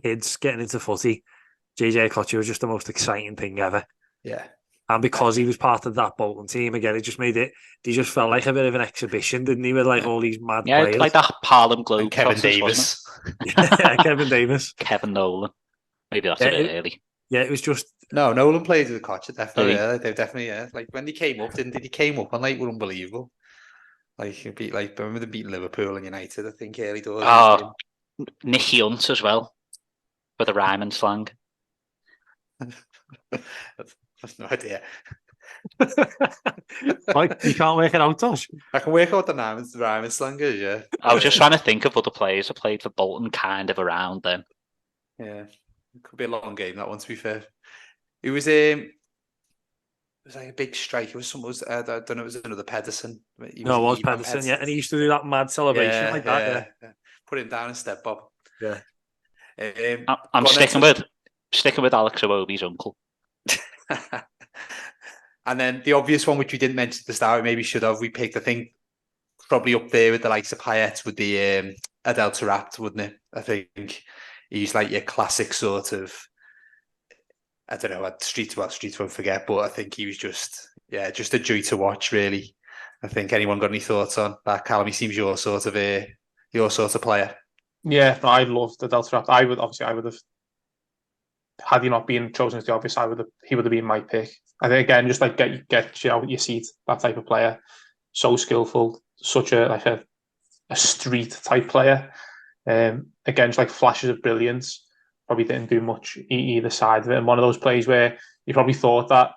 kids getting into footy, JJ Okocha was just the most exciting thing ever. Yeah. And because he was part of that Bolton team, again, it just made it, he just felt like a bit of an exhibition, didn't he, with like all these mad players. Like that Harlem Globetrotters, Kevin Davis. Yeah, Kevin Davis. Kevin Nolan. Maybe that's a bit early. Yeah, it was just... No, Nolan played with the Koch, definitely. Yeah, they definitely, Like, when they came up, didn't they? He came up and, like, were unbelievable. Like, he beat, like, I remember them beating Liverpool and United, I think, early doors. Oh, Nicky Hunt as well, with the rhyme and slang. That's no idea. Like, you can't work it out, Tosh. I can work out the rhyme and slang is, yeah. I was just trying to think of other players that played for Bolton kind of around then. Yeah, it could be a long game, that one, to be fair. It was like a big strike. It was someone, I don't know, it was another Pedersen. It was Pedersen, yeah. And he used to do that mad celebration like that, yeah. Put him down and step Bob. Yeah. I'm sticking with Alex Iwobi's uncle. And then the obvious one, which we didn't mention at the start, maybe should have, we picked, I think, probably up there with the likes of Payet with the Adel Taarabt, wouldn't it? I think he's like your classic sort of, I don't know, Streets won't forget, but I think he was just a joy to watch, really. I think anyone got any thoughts on that? Callum, he seems your sort of player. Yeah, I loved Adel Taarabt. I would have, had he not been chosen as the obvious, he would have been my pick. I think again, just like get you out your seat, that type of player, so skillful, such a street type player. Again, just like flashes of brilliance. Probably didn't do much either side of it. And one of those plays where you probably thought that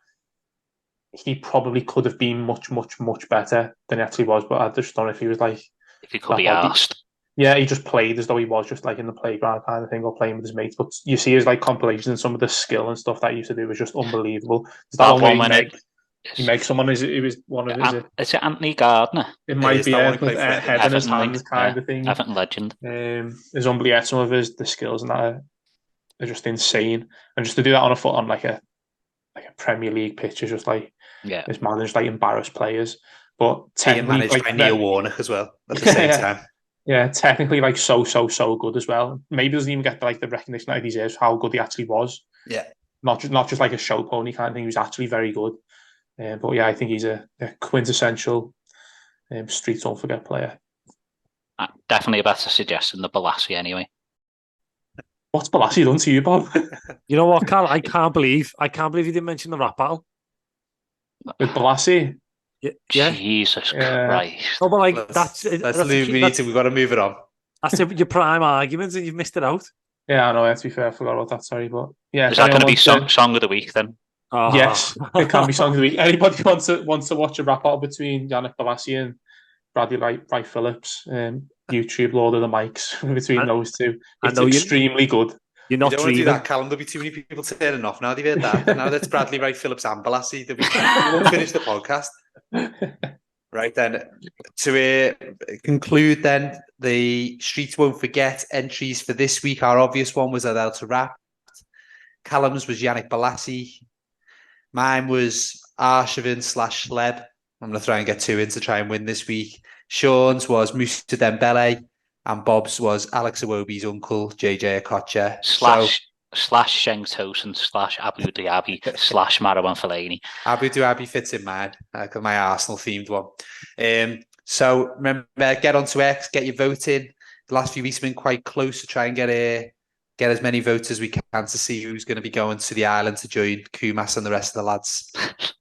he probably could have been much, much, much better than he actually was. But I just don't know if he was like, if he could be asked. Yeah, he just played as though he was just like in the playground kind of thing, or playing with his mates. But you see his like compilations and some of the skill and stuff that he used to do was just unbelievable. That one where he makes someone, it was one of his... Is it Anthony Gardner? It might be with head in his hand kind of thing. Everton legend. There's unbelievable. Some of the skills and that are just insane. And just to do that on like a Premier League pitch is just like, this man is like embarrassed players. But technically managed by Neil Warnock as well at the same time. Yeah, technically, like so good as well. Maybe doesn't even get like the recognition that he deserves for how good he actually was. Yeah, not just like a show pony kind of thing. He was actually very good. But yeah, I think he's a quintessential Streets Won't Forget player. Definitely a better suggestion than Balassi, anyway. What's Balassi done to you, Bob? You know what, Carl? I can't believe you didn't mention the rap battle with Balassi. Yeah. Jesus Christ! Oh, but like we've got to move it on. That's your prime argument, and you've missed it out. Yeah, I know. To be fair, I forgot about that. Sorry, but yeah, is that going to be song of the week then? Oh. Yes, it can be song of the week. Anybody wants to watch a rap battle between Yannick Balassi and Bradley Wright Phillips, YouTube Lord of the Mics between those two. It's extremely good. You're not you don't want to do that, Callum. There'll be too many people turning off now. They've heard that. Now that's Bradley Wright Phillips and Balassi. We won't finish the podcast. Right then, to conclude then, the Streets Won't Forget entries for this week. Our obvious one was Adel Taarabt. Callum's was Yannick Balassi. Mine was Arshavin /Schleb. I'm going to try and get two in to try and win this week. Sean's was Moussa Dembele. And Bob's was Alex Iwobi's uncle, JJ Okocha. Sheng Tosin / Abu Dhabi / Marwan Fellaini. Abu Dhabi fits in mine, because my Arsenal themed one. So remember, get onto X, get your vote in. The last few weeks have been quite close to try and get as many votes as we can to see who's going to be going to the island to join Kumas and the rest of the lads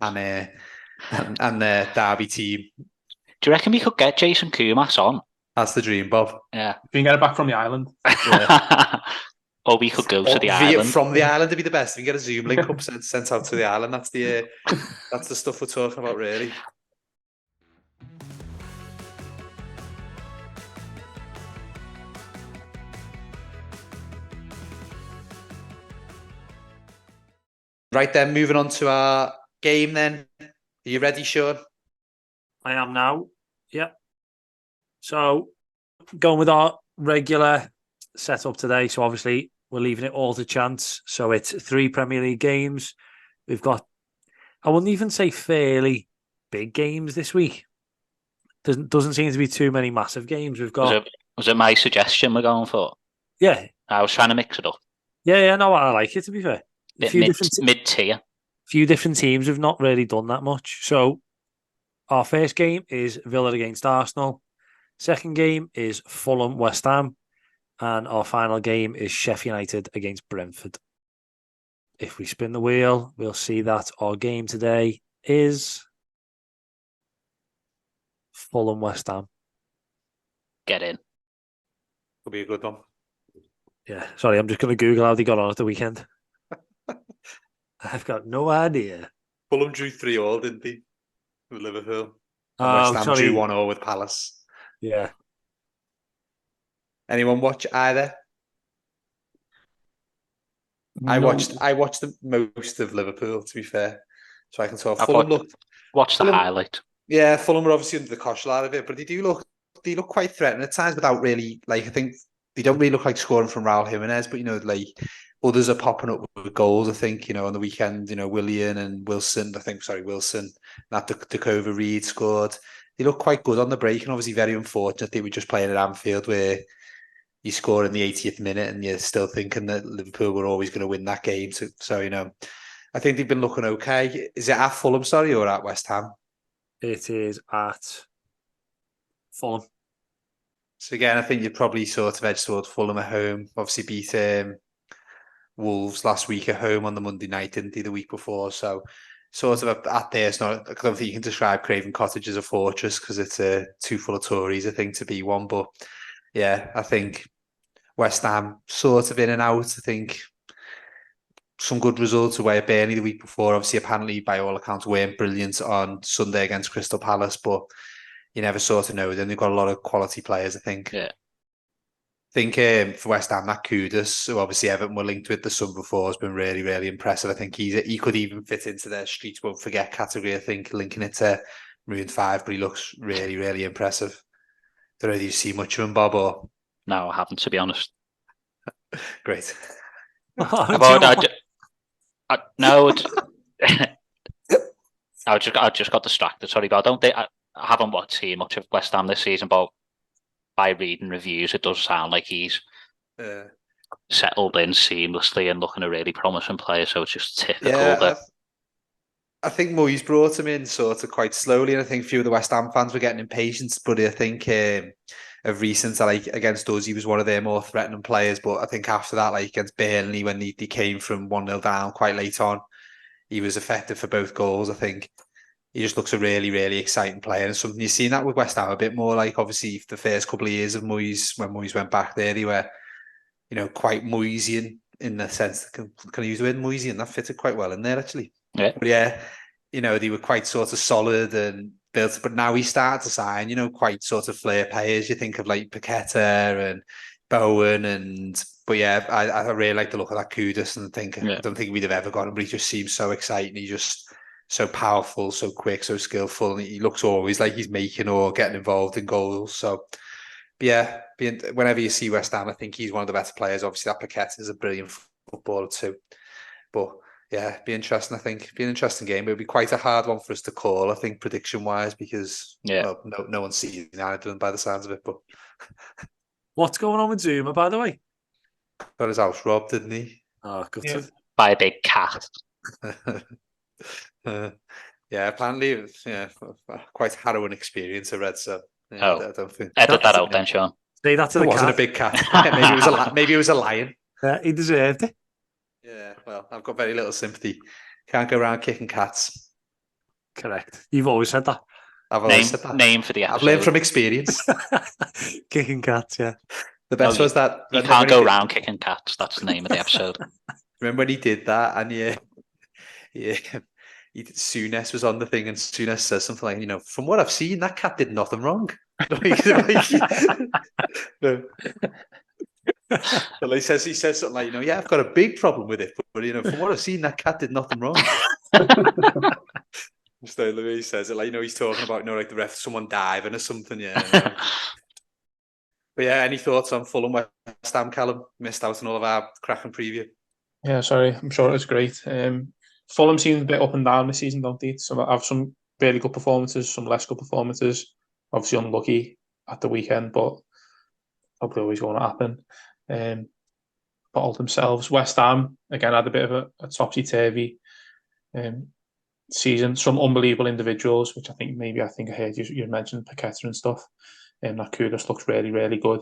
and the Derby team. Do you reckon we could get Jason Kumas on? That's the dream, Bob. Yeah. If you can get it back from the island. Yeah. Or we could go to the island. From the island to be the best. We can get a Zoom link up sent out to the island. That's the stuff we're talking about, really. Right then, moving on to our game then. Are you ready, Sean? I am now. Yep. So, going with our regular setup today. So, obviously, we're leaving it all to chance. So, it's 3 Premier League games. We've got, I wouldn't even say fairly big games this week. Doesn't seem to be too many massive games. We've got. Was it my suggestion we're going for? Yeah. I was trying to mix it up. Yeah, no, I like it, to be fair. Mid-tier. Few different teams have not really done that much. So, our first game is Villa against Arsenal. Second game is Fulham West Ham. And our final game is Sheffield United against Brentford. If we spin the wheel, we'll see that our game today is Fulham West Ham. Get in. Could be a good one. Yeah, sorry, I'm just going to Google how they got on at the weekend. I've got no idea. Fulham drew 3-3, didn't they? With Liverpool. And West Ham drew 1-0 with Palace. Yeah. Anyone watch either? No. I watched the most of Liverpool, to be fair. So I can talk. Watch the highlight. Yeah, Fulham are obviously under the cosh a lot of it, but they look quite threatening at times without really, I think they don't really look like scoring from Raul Jimenez, but others are popping up with goals, I think, on the weekend, Willian and Wilson, that Dakova Reed scored. They look quite good on the break, and obviously very unfortunate they were just playing at Anfield where you score in the 80th minute and you're still thinking that Liverpool were always going to win that game. So I think they've been looking okay. Is it at Fulham, or at West Ham? It is at Fulham. So again, I think you'd probably sort of edge towards Fulham at home. Obviously beat Wolves last week at home on the Monday night, didn't they, the week before? So sort of at there, it's not, I don't think you can describe Craven Cottage as a fortress because it's too full of Tories, I think, to be one. But yeah, I think West Ham sort of in and out. I think some good results away at Burnley the week before. Obviously, apparently, by all accounts, weren't brilliant on Sunday against Crystal Palace, but you never sort of know. Then they've got a lot of quality players, I think. Yeah. I think for West Ham, that Kudus, who obviously Everton were linked with the summer before, has been really, really impressive. I think he could even fit into their Streets Won't Forget category, I think, linking it to Maroon 5, but he looks really, really impressive. Don't know if you see much of him, Bob, or... No, I haven't, to be honest. Great. I just got distracted. Sorry, but I haven't seen much of West Ham this season. But by reading reviews, it does sound like he's settled in seamlessly and looking a really promising player. So it's just typical that. I think Moyes brought him in sort of quite slowly, and I think a few of the West Ham fans were getting impatient. But I think of recent, against us, he was one of their more threatening players. But I think after that, against Burnley, when they came from 1-0 down quite late on, he was effective for both goals. I think he just looks a really, really exciting player. And something you've seen that with West Ham a bit more. Obviously, the first couple of years of Moyes, when Moyes went back there, they were, quite Moyesian in the sense that, can I use the word Moyesian? That fitted quite well in there, actually. Yeah. But yeah, they were quite sort of solid and built. But now he started to sign, quite sort of flair players. You think of Paqueta and Bowen but yeah, I really like the look of that Kudus, and I don't think we'd have ever got him, but he just seems so exciting. He's just so powerful, so quick, so skillful, and he looks always like he's making or getting involved in goals. So yeah, whenever you see West Ham, I think he's one of the better players. Obviously, that Paqueta is a brilliant footballer too. But yeah, be interesting. I think be an interesting game. It would be quite a hard one for us to call, I think, prediction wise, because no one sees United by the sounds of it. But what's going on with Zuma, by the way? Got his house robbed, didn't he? Oh, gutted. by a big cat. Yeah, apparently it was quite harrowing experience I read. So yeah, Oh. I don't think Edit that out then, Sean. Say that to it the wasn't cat. a big cat. Maybe it was maybe it was a lion. Yeah, he deserved it. Yeah, well, I've got very little sympathy. Can't go around kicking cats. Correct. You've always said that. I've always said that. Name for the episode. I've learned from experience. Kicking cats, yeah. The best was that you can't go around kicking cats. That's the name of the episode. Remember when he did that, and Souness was on the thing, and Souness says something like, from what I've seen, that cat did nothing wrong. Well, he says something like, yeah, I've got a big problem with it, but from what I've seen, that cat did nothing wrong. So the way he says it, he's talking about, like the ref, someone diving or something, yeah. But yeah, any thoughts on Fulham West Ham, Callum? Missed out on all of our cracking preview. Yeah, sorry. I'm sure it was great. Fulham seems a bit up and down this season, don't they? Some have some really good performances, some less good performances. Obviously unlucky at the weekend, but probably always going to happen. But all themselves, West Ham again had a bit of a topsy-turvy season. Some unbelievable individuals, which I think I heard you mentioned Paqueta and stuff. That Kudus looks really, really good.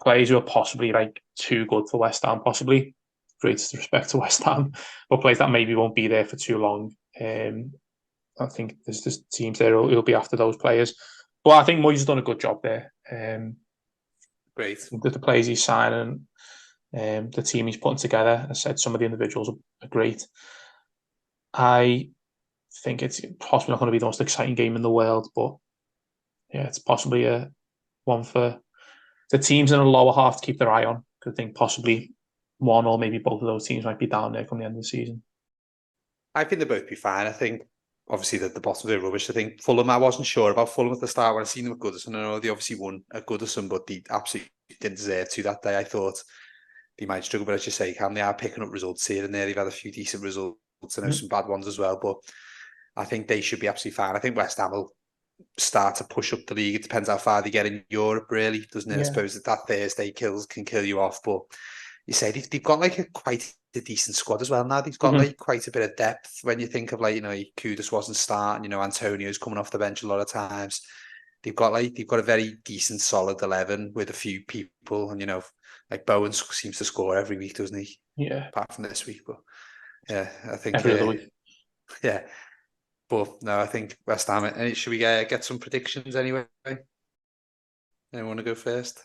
Players who are possibly too good for West Ham, possibly. Greatest respect to West Ham, but players that maybe won't be there for too long. I think there's teams there who'll be after those players. But I think Moyes has done a good job there. Great. The players he's signing, the team he's putting together. As I said, some of the individuals are great. I think it's possibly not going to be the most exciting game in the world, but yeah, it's possibly a one for the teams in the lower half to keep their eye on. I think possibly one or maybe both of those teams might be down there come the end of the season. I think they'll both be fine. I think obviously the bottom of the rubbish. I think Fulham, I wasn't sure about Fulham at the start when I seen them at Goodison. I know they obviously won at Goodison, but they absolutely didn't deserve to that day. I thought they might struggle, but as you say, Cam, they are picking up results here and there. They've had a few decent results. I know some bad ones as well, but I think they should be absolutely fine. I think West Ham will start to push up the league. It depends how far they get in Europe, really, doesn't it? Yeah. I suppose that Thursday can kill you off, but you say they've got quite a decent squad as well now. They've got quite a bit of depth when you think of Kudus wasn't starting, Antonio's coming off the bench a lot of times. They've got a very decent solid 11 with a few people, and Bowen seems to score every week, doesn't he? Yeah. Apart from this week, but yeah, I think every other week. Yeah. But no, I think West Ham. And should we get some predictions anyway? Anyone want to go first?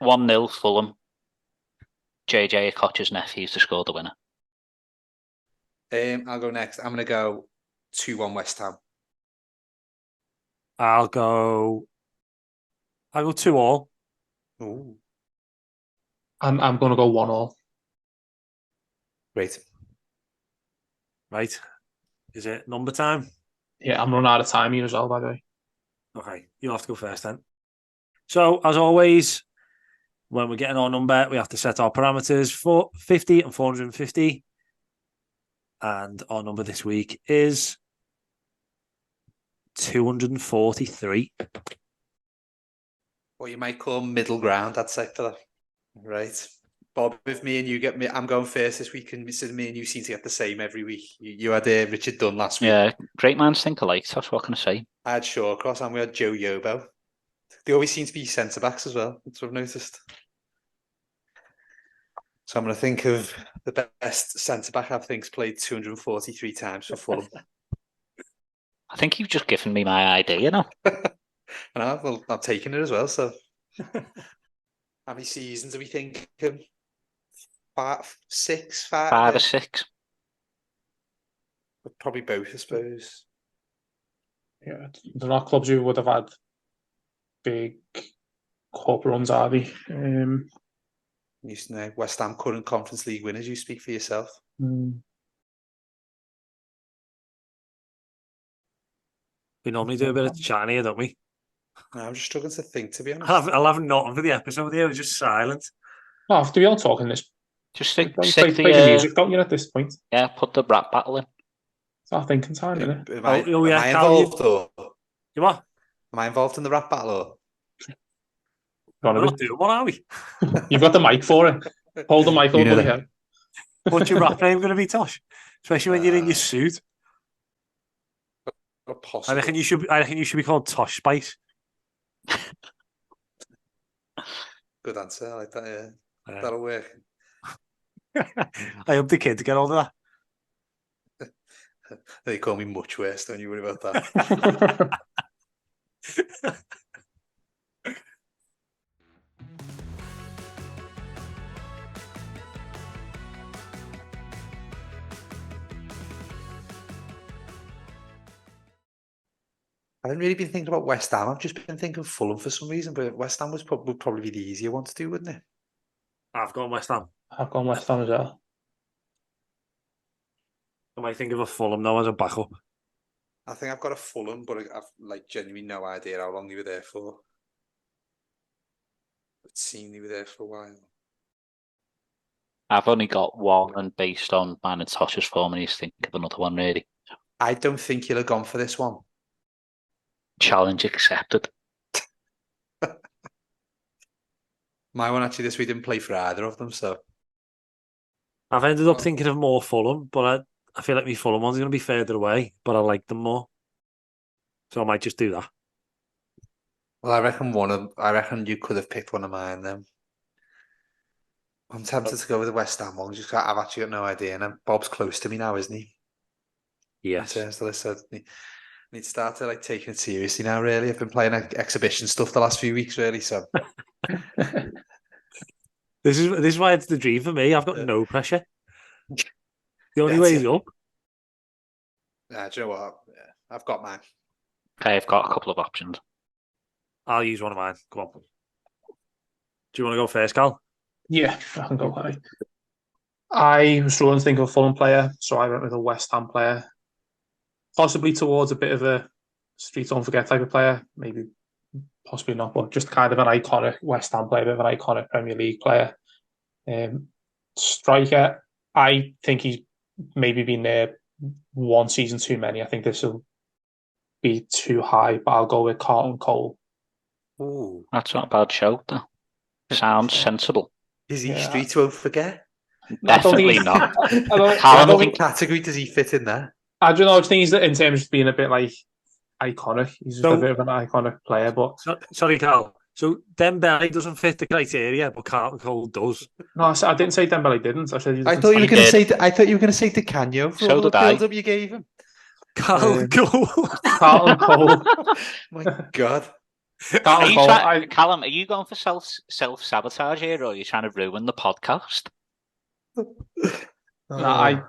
1-0 Fulham. JJ Okocha's nephews to score the winner. I'll go next. I'm going to go 2-1 West Ham. I'll go 2-2. Ooh. I'm going to go 1-1. Great. Right. Is it number time? Yeah, I'm running out of time here as well, by the way. Okay, you'll have to go first then. So, as always, when we're getting our number, we have to set our parameters for 50 and 450. And our number this week is 243. What you might call middle ground, I'd say for that. Right. Bob, if me and you get me, I'm going first this week, and me and you seem to get the same every week. You had Richard Dunn last week. Yeah, great minds think alike. That's what can I say. I had Shawcross, and we had Joe Yobo. They always seem to be centre backs as well. That's what I've noticed. So I'm going to think of the best centre back I think's played 243 times for Fulham. I think you've just given me my idea, And I'm taking it as well. So, how many seasons do we think? 5, 6, 5? 5 or 6. Probably both, I suppose. Yeah, they're not clubs who would have had big corporate runs, are they? You know, West Ham current Conference League winners. You speak for yourself. We normally do a bit of chatting here, don't we? No, I'm just struggling to think, to be honest. I'll have nothing for the episode here. We're just silent. Oh, do we all talk in this? Just stick play the the music, don't you, at this point? Yeah, put the rap battle in. It's our thinking time, isn't it? Am I involved, or? You what? Am I involved in the rap battle, or? We're not doing one, are we? You've got the mic for it. Hold the mic You over know my that. head. What's your rap name going to be, Tosh? Especially when you're in your suit. Possible. I reckon you should be called Tosh Spice. Good answer. I like that. Yeah, Yeah. that'll work. I hope the kids get hold of that. They call me much worse. Don't you worry about that. I haven't really been thinking about West Ham. I've just been thinking Fulham for some reason, but West Ham would probably be the easier one to do, wouldn't it? I've gone West Ham. I've gone West Ham as well. I might think of a Fulham now as a backup. I think I've got a Fulham, but I've like genuinely no idea how long they were there for. It seemed they were there for a while. I've only got one, and based on mine and Tosh's form, I need to think of another one, really. I don't think you'll have gone for this one. Challenge accepted. My one actually this week didn't play for either of them, so I've ended up thinking of more Fulham, but I feel like my Fulham one's going to be further away, but I like them more. So I might just do that. well, I reckon you could have picked one of mine then. I'm tempted to go with the West Ham one. I've actually got no idea, and Bob's close to me now, isn't he? Yes. In terms of the list, so I need to start to like taking it seriously now. Really, I've been playing exhibition stuff the last few weeks, really. So This is why it's the dream for me. I've got no pressure. The only That's way is it. up. do you know what? Yeah, I've got mine. Okay, I've got a couple of options. I'll use one of mine. Come on. Do you want to go first, Cal? Yeah, I can go high. I was struggling to think of a Fulham player, so I went with a West Ham player. Possibly towards a bit of a street don't forget type of player. Maybe, possibly not, but just kind of an iconic West Ham player, a bit of an iconic Premier League player. Striker, I think he's maybe been there one season too many. I think this will be too high, but I'll go with Carlton Cole. Ooh, That's not a bad shout, though. Sounds sensible. is he Yeah. street won't forget? Definitely not. What category does he fit in there? I don't know. I just think he's in terms of being a bit like iconic. He's just a bit of an iconic player. But Sorry, Cal. So Dembele doesn't fit the criteria, but Carlton Cole does. no, I didn't say Dembele didn't. I said he I thought you were He going to did. say. I thought you were going to say Di Canio for So all the did I. build-up you gave him. Carlton Cole. Carlton Cole. My God. Are Carlton you Cole. Callum, are you going for self-sabotage here, or are you trying to ruin the podcast? Carlton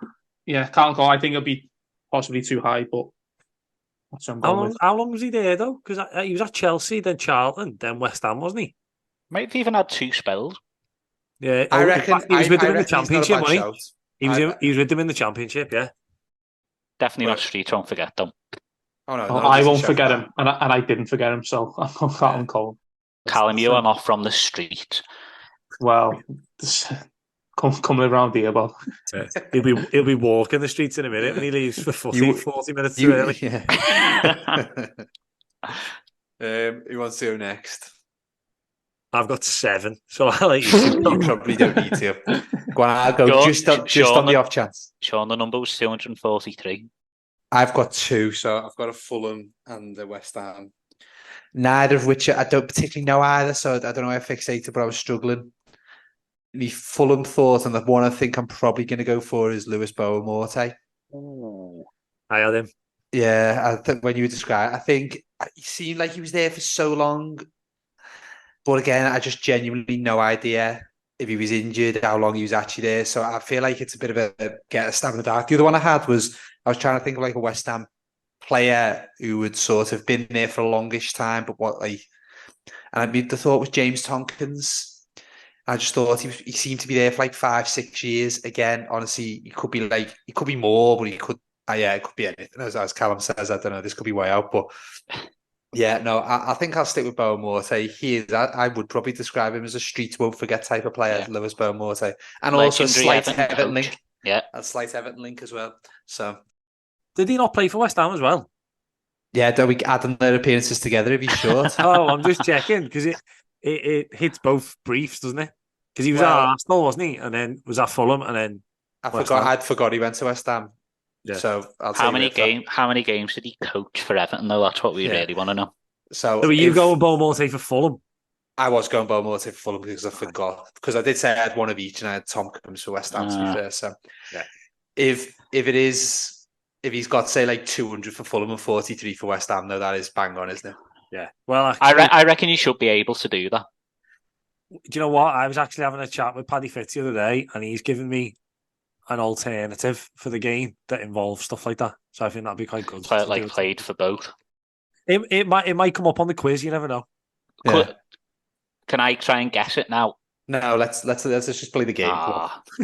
Cole. I think it'll be possibly too high, but that's what I'm going with. How long was he there, though? Because he was at Chelsea, then Charlton, then West Ham, wasn't he? Might have even had two spells. Yeah, I reckon he was with them in the reckon he's not a Championship, bad wasn't shout. he? He was with them in the Championship, yeah. Definitely not Right. street, don't forget them. Oh no, Oh, no, I just a won't shout forget that. him, and I didn't forget him, so I'm going Carlton Cole. Callum, you are not from the street. Well, coming around here, well, He'll be walking the streets in a minute when he leaves for footy, You- 40 minutes too early. Yeah. Who wants to go next? I've got 7, so I'll let you. You probably don't need to. Go on, I'll go Go on, just on Sean, the off chance. Sean, the number was 243. I've got 2, so I've got a Fulham and a West Ham. Neither of which I don't particularly know either, so I don't know why I fixated, but I was struggling. The Fulham thought, and the one I think I'm probably going to go for is Lewis Bowen-Morte. I had him. Yeah, I think when you describe, I think he seemed like he was there for so long, but again, I just genuinely no idea if he was injured, how long he was actually there. So I feel like it's a bit of a get a stab in the dark. The other one I had was I was trying to think of like a West Ham player who would sort of been there for a longish time, but the thought was James Tompkins. I just thought he seemed to be there for like 5-6 years. Again, honestly, he could be more, but he could. It could be anything. As Callum says, I don't know. This could be way out, but yeah, no. I think I'll stick with Bowen-Morte. He is. I would probably describe him as a streets won't forget type of player, Lewis Bowen-Morte, and also a slight Everton link. Yeah, a slight Everton link as well. So, Did he not play for West Ham as well? yeah, don't we add them their appearances together if he's short? Oh, I'm just checking because it hits both briefs, doesn't it? Because he was at Arsenal, wasn't he? And then was at Fulham, and then I'd forgot he went to West Ham. Yeah. So I'll how many games did he coach for Everton? Though that's what we really want to know. So were you going Bo Morte for Fulham? I was going Bo Morte for Fulham because I forgot. Because I did say I had one of each, and I had Tompkins for West Ham. To be fair, so yeah. If he's got say like 200 for Fulham and 43 for West Ham, though, that is bang on, isn't it? Yeah. Well, actually, I reckon you should be able to do that. Do you know what? I was actually having a chat with Paddy Fitz the other day, and he's given me an alternative for the game that involves stuff like that. So I think that'd be quite good. Played for both. It might come up on the quiz. You never know. Yeah. Can I try and guess it now? No, let's just play the game.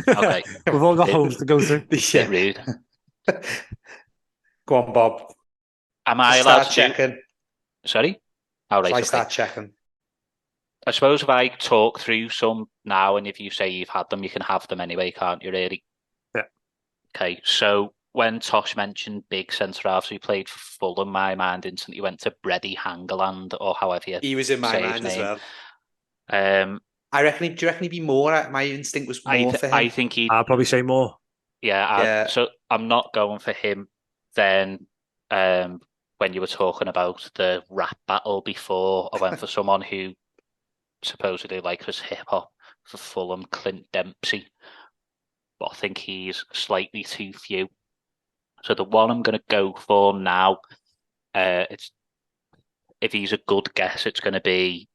Okay. We've all got homes to go to. Bit rude. Go on, Bob. Am I allowed to checking? Sorry? All right. I start checking. I suppose if I talk through some now, and if you say you've had them, you can have them anyway, can't you, really? Yeah. Okay, so when Tosh mentioned big centre-halves who played for Fulham, my mind instantly went to Bredy Hangeland, or however he was in my mind as well. Do you reckon he'd be more? My instinct was more for him. I think I'd probably say more. Yeah. So I'm not going for him. Then, when you were talking about the rap battle before, I went for someone who supposedly likes hip hop for Fulham, Clint Dempsey. But I think he's slightly too few. So the one I'm going to go for now, if he's a good guess, it's going to be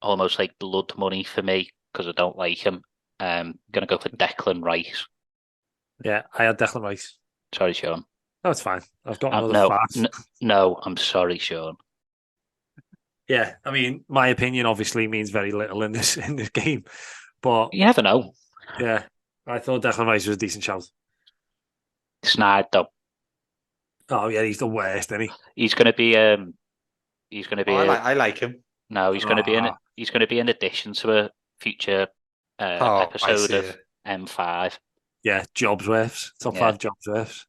almost like blood money for me because I don't like him. Going to go for Declan Rice. Yeah, I had Declan Rice. Sorry, Sean. No, it's fine. I've got another fact. No, I'm sorry, Sean. Yeah, I mean, my opinion obviously means very little in this game, but you never know. Yeah, I thought Declan Rice was a decent shout. Snide though. Oh yeah, he's the worst, isn't he? He's going to be. He's going to be. I like him. No, he's going to be in. He's going to be in addition to a future episode of M5. Yeah, Jobsworths. Top 5 Jobsworths.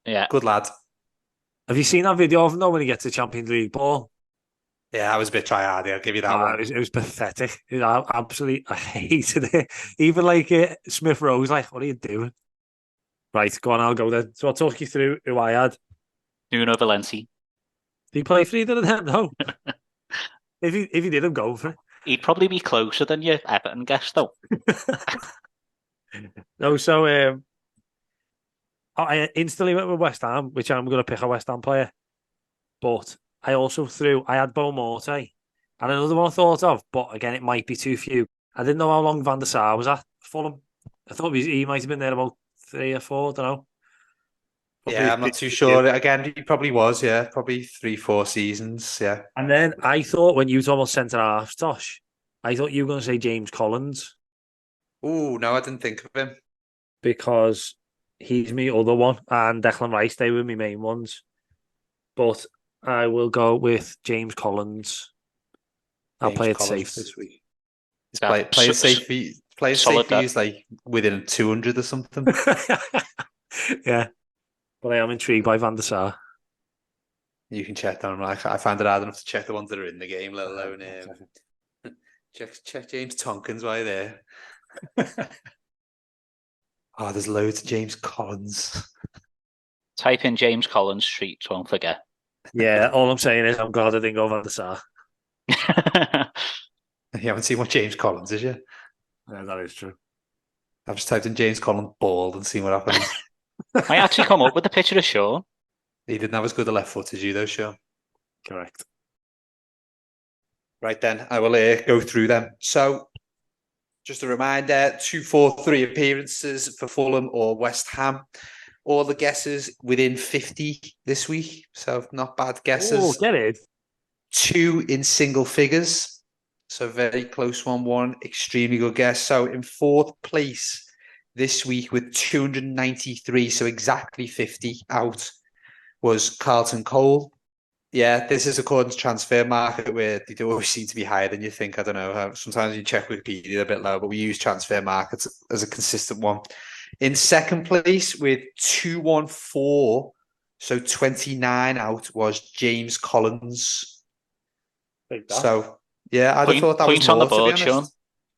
Yeah, good lad. Have you seen that video of him though when he gets the Champions League ball? Yeah, I was a bit try-hardy. I'll give you that one. It was pathetic. I hated it. Even like Smith Rowe's like, what are you doing? Right, go on, I'll go then. So I'll talk you through who I had. Nuno Valenti. Did he play for either of them? No. If he did, I'm going for it. He'd probably be closer than your Everton guest, though. No, so I instantly went with West Ham, which I'm going to pick a West Ham player. But I also I had Bo Morte and another one I thought of, but again, it might be too few. I didn't know how long Van der Sar was at Fulham. I thought he might have been there about 3 or 4, I don't know. Probably I'm not too sure. Again, he probably was, probably 3-4 seasons, yeah. And then I thought when you were talking about centre-halves, Tosh, I thought you were going to say James Collins. Oh, no, I didn't think of him. Because he's my other one, and Declan Rice, they were my main ones. But I will go with James Collins. I'll play it safe this week. Play it safe. Play it safe. He's like within 200 or something. Yeah, but I am intrigued by Van der Sar. You can check them. I find it hard enough to check the ones that are in the game, let alone check James Tompkins while you're there. Oh, there's loads of James Collins. Type in James Collins Streets, won't forget. Yeah, all I'm saying is I'm glad I didn't go Van der Sar. You haven't seen what James Collins is, you? Yeah, that is true. I've just typed in James Collins bald and seen what happens. I actually come up with a picture of Sean. He didn't have as good a left foot as you, though, Sean. Correct. Right then, I will go through them. So, just a reminder, 2-4-3 appearances for Fulham or West Ham. All the guesses within 50 this week, so not bad guesses. Oh, get it. 2 in single figures, so very close 1-1. Extremely good guess. So in 4th place this week with 293, so exactly 50 out, was Carlton Cole. Yeah, this is according to Transfer Market, where they do always seem to be higher than you think. I don't know. Sometimes you check Wikipedia, they're a bit low, but we use Transfer Market as a consistent one. In 2nd place with 214, so 29 out, was James Collins. So, yeah, I'd have thought that was more, on the board, to be honest. Sean.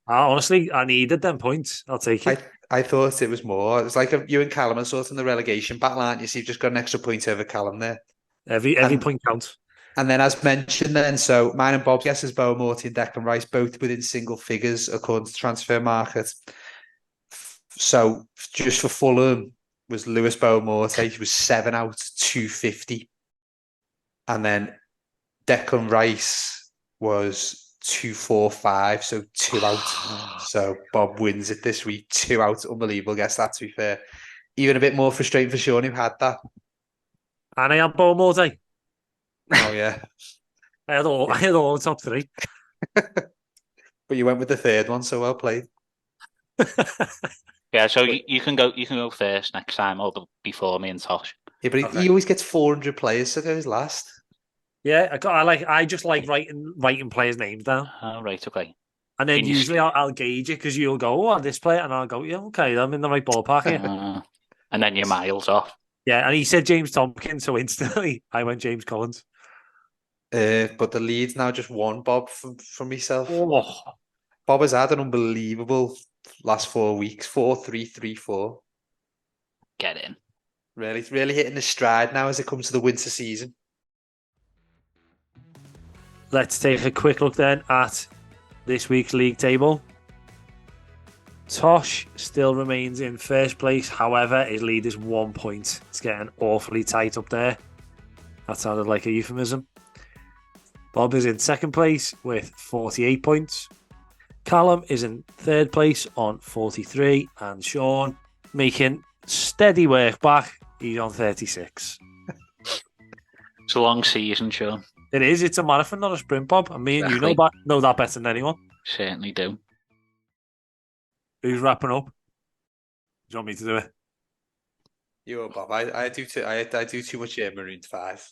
Honestly, I needed them points. I'll take it. I thought it was more. It's like you and Callum are sort of in the relegation battle, aren't you? So you've just got an extra point over Callum there. Every point counts. And then, as mentioned, then so mine and Bob's guesses, Bo Morty and Declan Rice, both within single figures according to Transfer Market. So just for Fulham was Lewis Bo Morty, he was 7 out, 250, and then Declan Rice was 245, so 2 out. So Bob wins it this week, 2 out. Unbelievable guess that, to be fair. Even a bit more frustrating for Sean who had that. And I had Bo Morty. Oh yeah. I had all the top 3. But you went with the third one, so well played. Yeah, so you can go first next time, or before me and Tosh. Yeah, but he always gets 400 players, so goes last. Yeah, I just like writing players' names down. Oh, right, okay. And then usually I'll gauge it because you'll go, oh, this player, and I'll go, yeah, okay, I'm in the right ballpark here. And then you're miles off. Yeah, and he said James Tompkins, so instantly I went James Collins. But the lead's now just one, Bob, from myself. Oh. Bob has had an unbelievable last 4 weeks, 4-3-3-4. Get in. Really hitting the stride now as it comes to the winter season. Let's take a quick look then at this week's league table. Tosh still remains in first place. However, his lead is 1 point. It's getting awfully tight up there. That sounded like a euphemism. Bob is in second place with 48 points. Callum is in third place on 43. And Sean making steady work back. He's on 36. It's a long season, Sean. It is. It's a marathon, not a sprint, Bob. And me and you know that better than anyone. Certainly do. Who's wrapping up? Do you want me to do it? You, Bob. I do too. I do too much Maroon 5.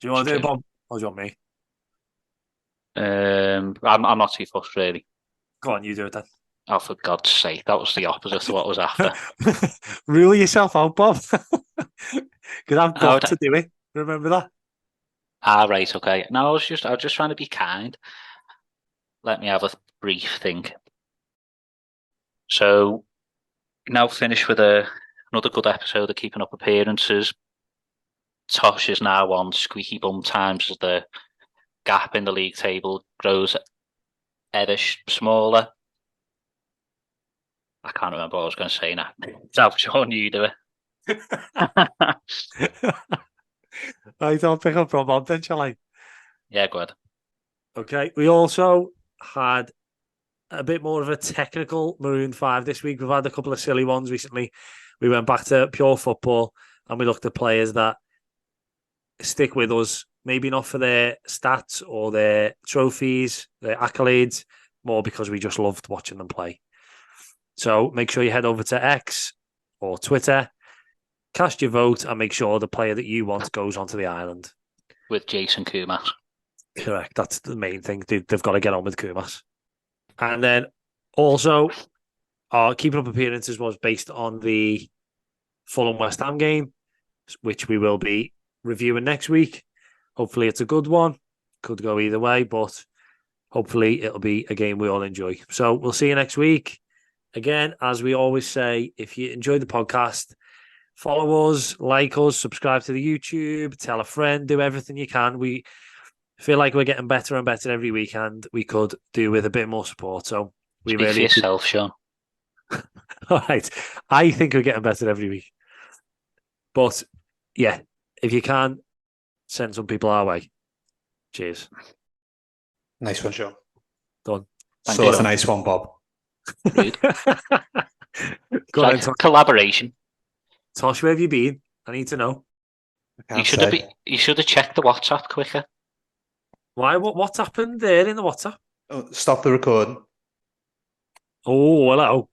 Do you want to do it, Bob? Or do you want me? I'm not too fussed, really. Go on, you do it then. Oh, for God's sake, that was the opposite of what I was after. Rule yourself out, Bob. Because I've got to do it. Remember that? Right, okay. No, I was just trying to be kind. Let me have a brief think. So, now finished with another good episode of Keeping Up Appearances. Tosh is now on squeaky bum times as the gap in the league table grows ever smaller. I can't remember what I was going to say now. So, Sean, you do it. I don't pick up from Bob then, shall I? Yeah, good. Okay. We also had a bit more of a technical Maroon 5 this week. We've had a couple of silly ones recently. We went back to pure football and we looked at players that stick with us, maybe not for their stats or their trophies, their accolades, more because we just loved watching them play. So make sure you head over to X or Twitter, cast your vote, and make sure the player that you want goes onto the island. With Jason Kumas. Correct. That's the main thing. They've got to get on with Kumas. And then also, our Keeping Up Appearances was based on the Fulham West Ham game, which we will be reviewing next week. Hopefully it's a good one. Could go either way, but hopefully it'll be a game we all enjoy. So we'll see you next week. Again, as we always say, if you enjoyed the podcast, follow us, like us, subscribe to the YouTube, tell a friend, do everything you can. We feel like we're getting better and better every week, and we could do with a bit more support. So we Speak for yourself, Sean. All right. I think we're getting better every week. But yeah, if you can, send some people our way. Cheers. Nice one, Sean. Done. Sort of a nice one, Bob. Rude. Go on, Tosh. Collaboration. Tosh, where have you been? I need to know. You should have checked the WhatsApp quicker. Why? What's happened there in the WhatsApp? Oh, stop the recording. Oh, hello.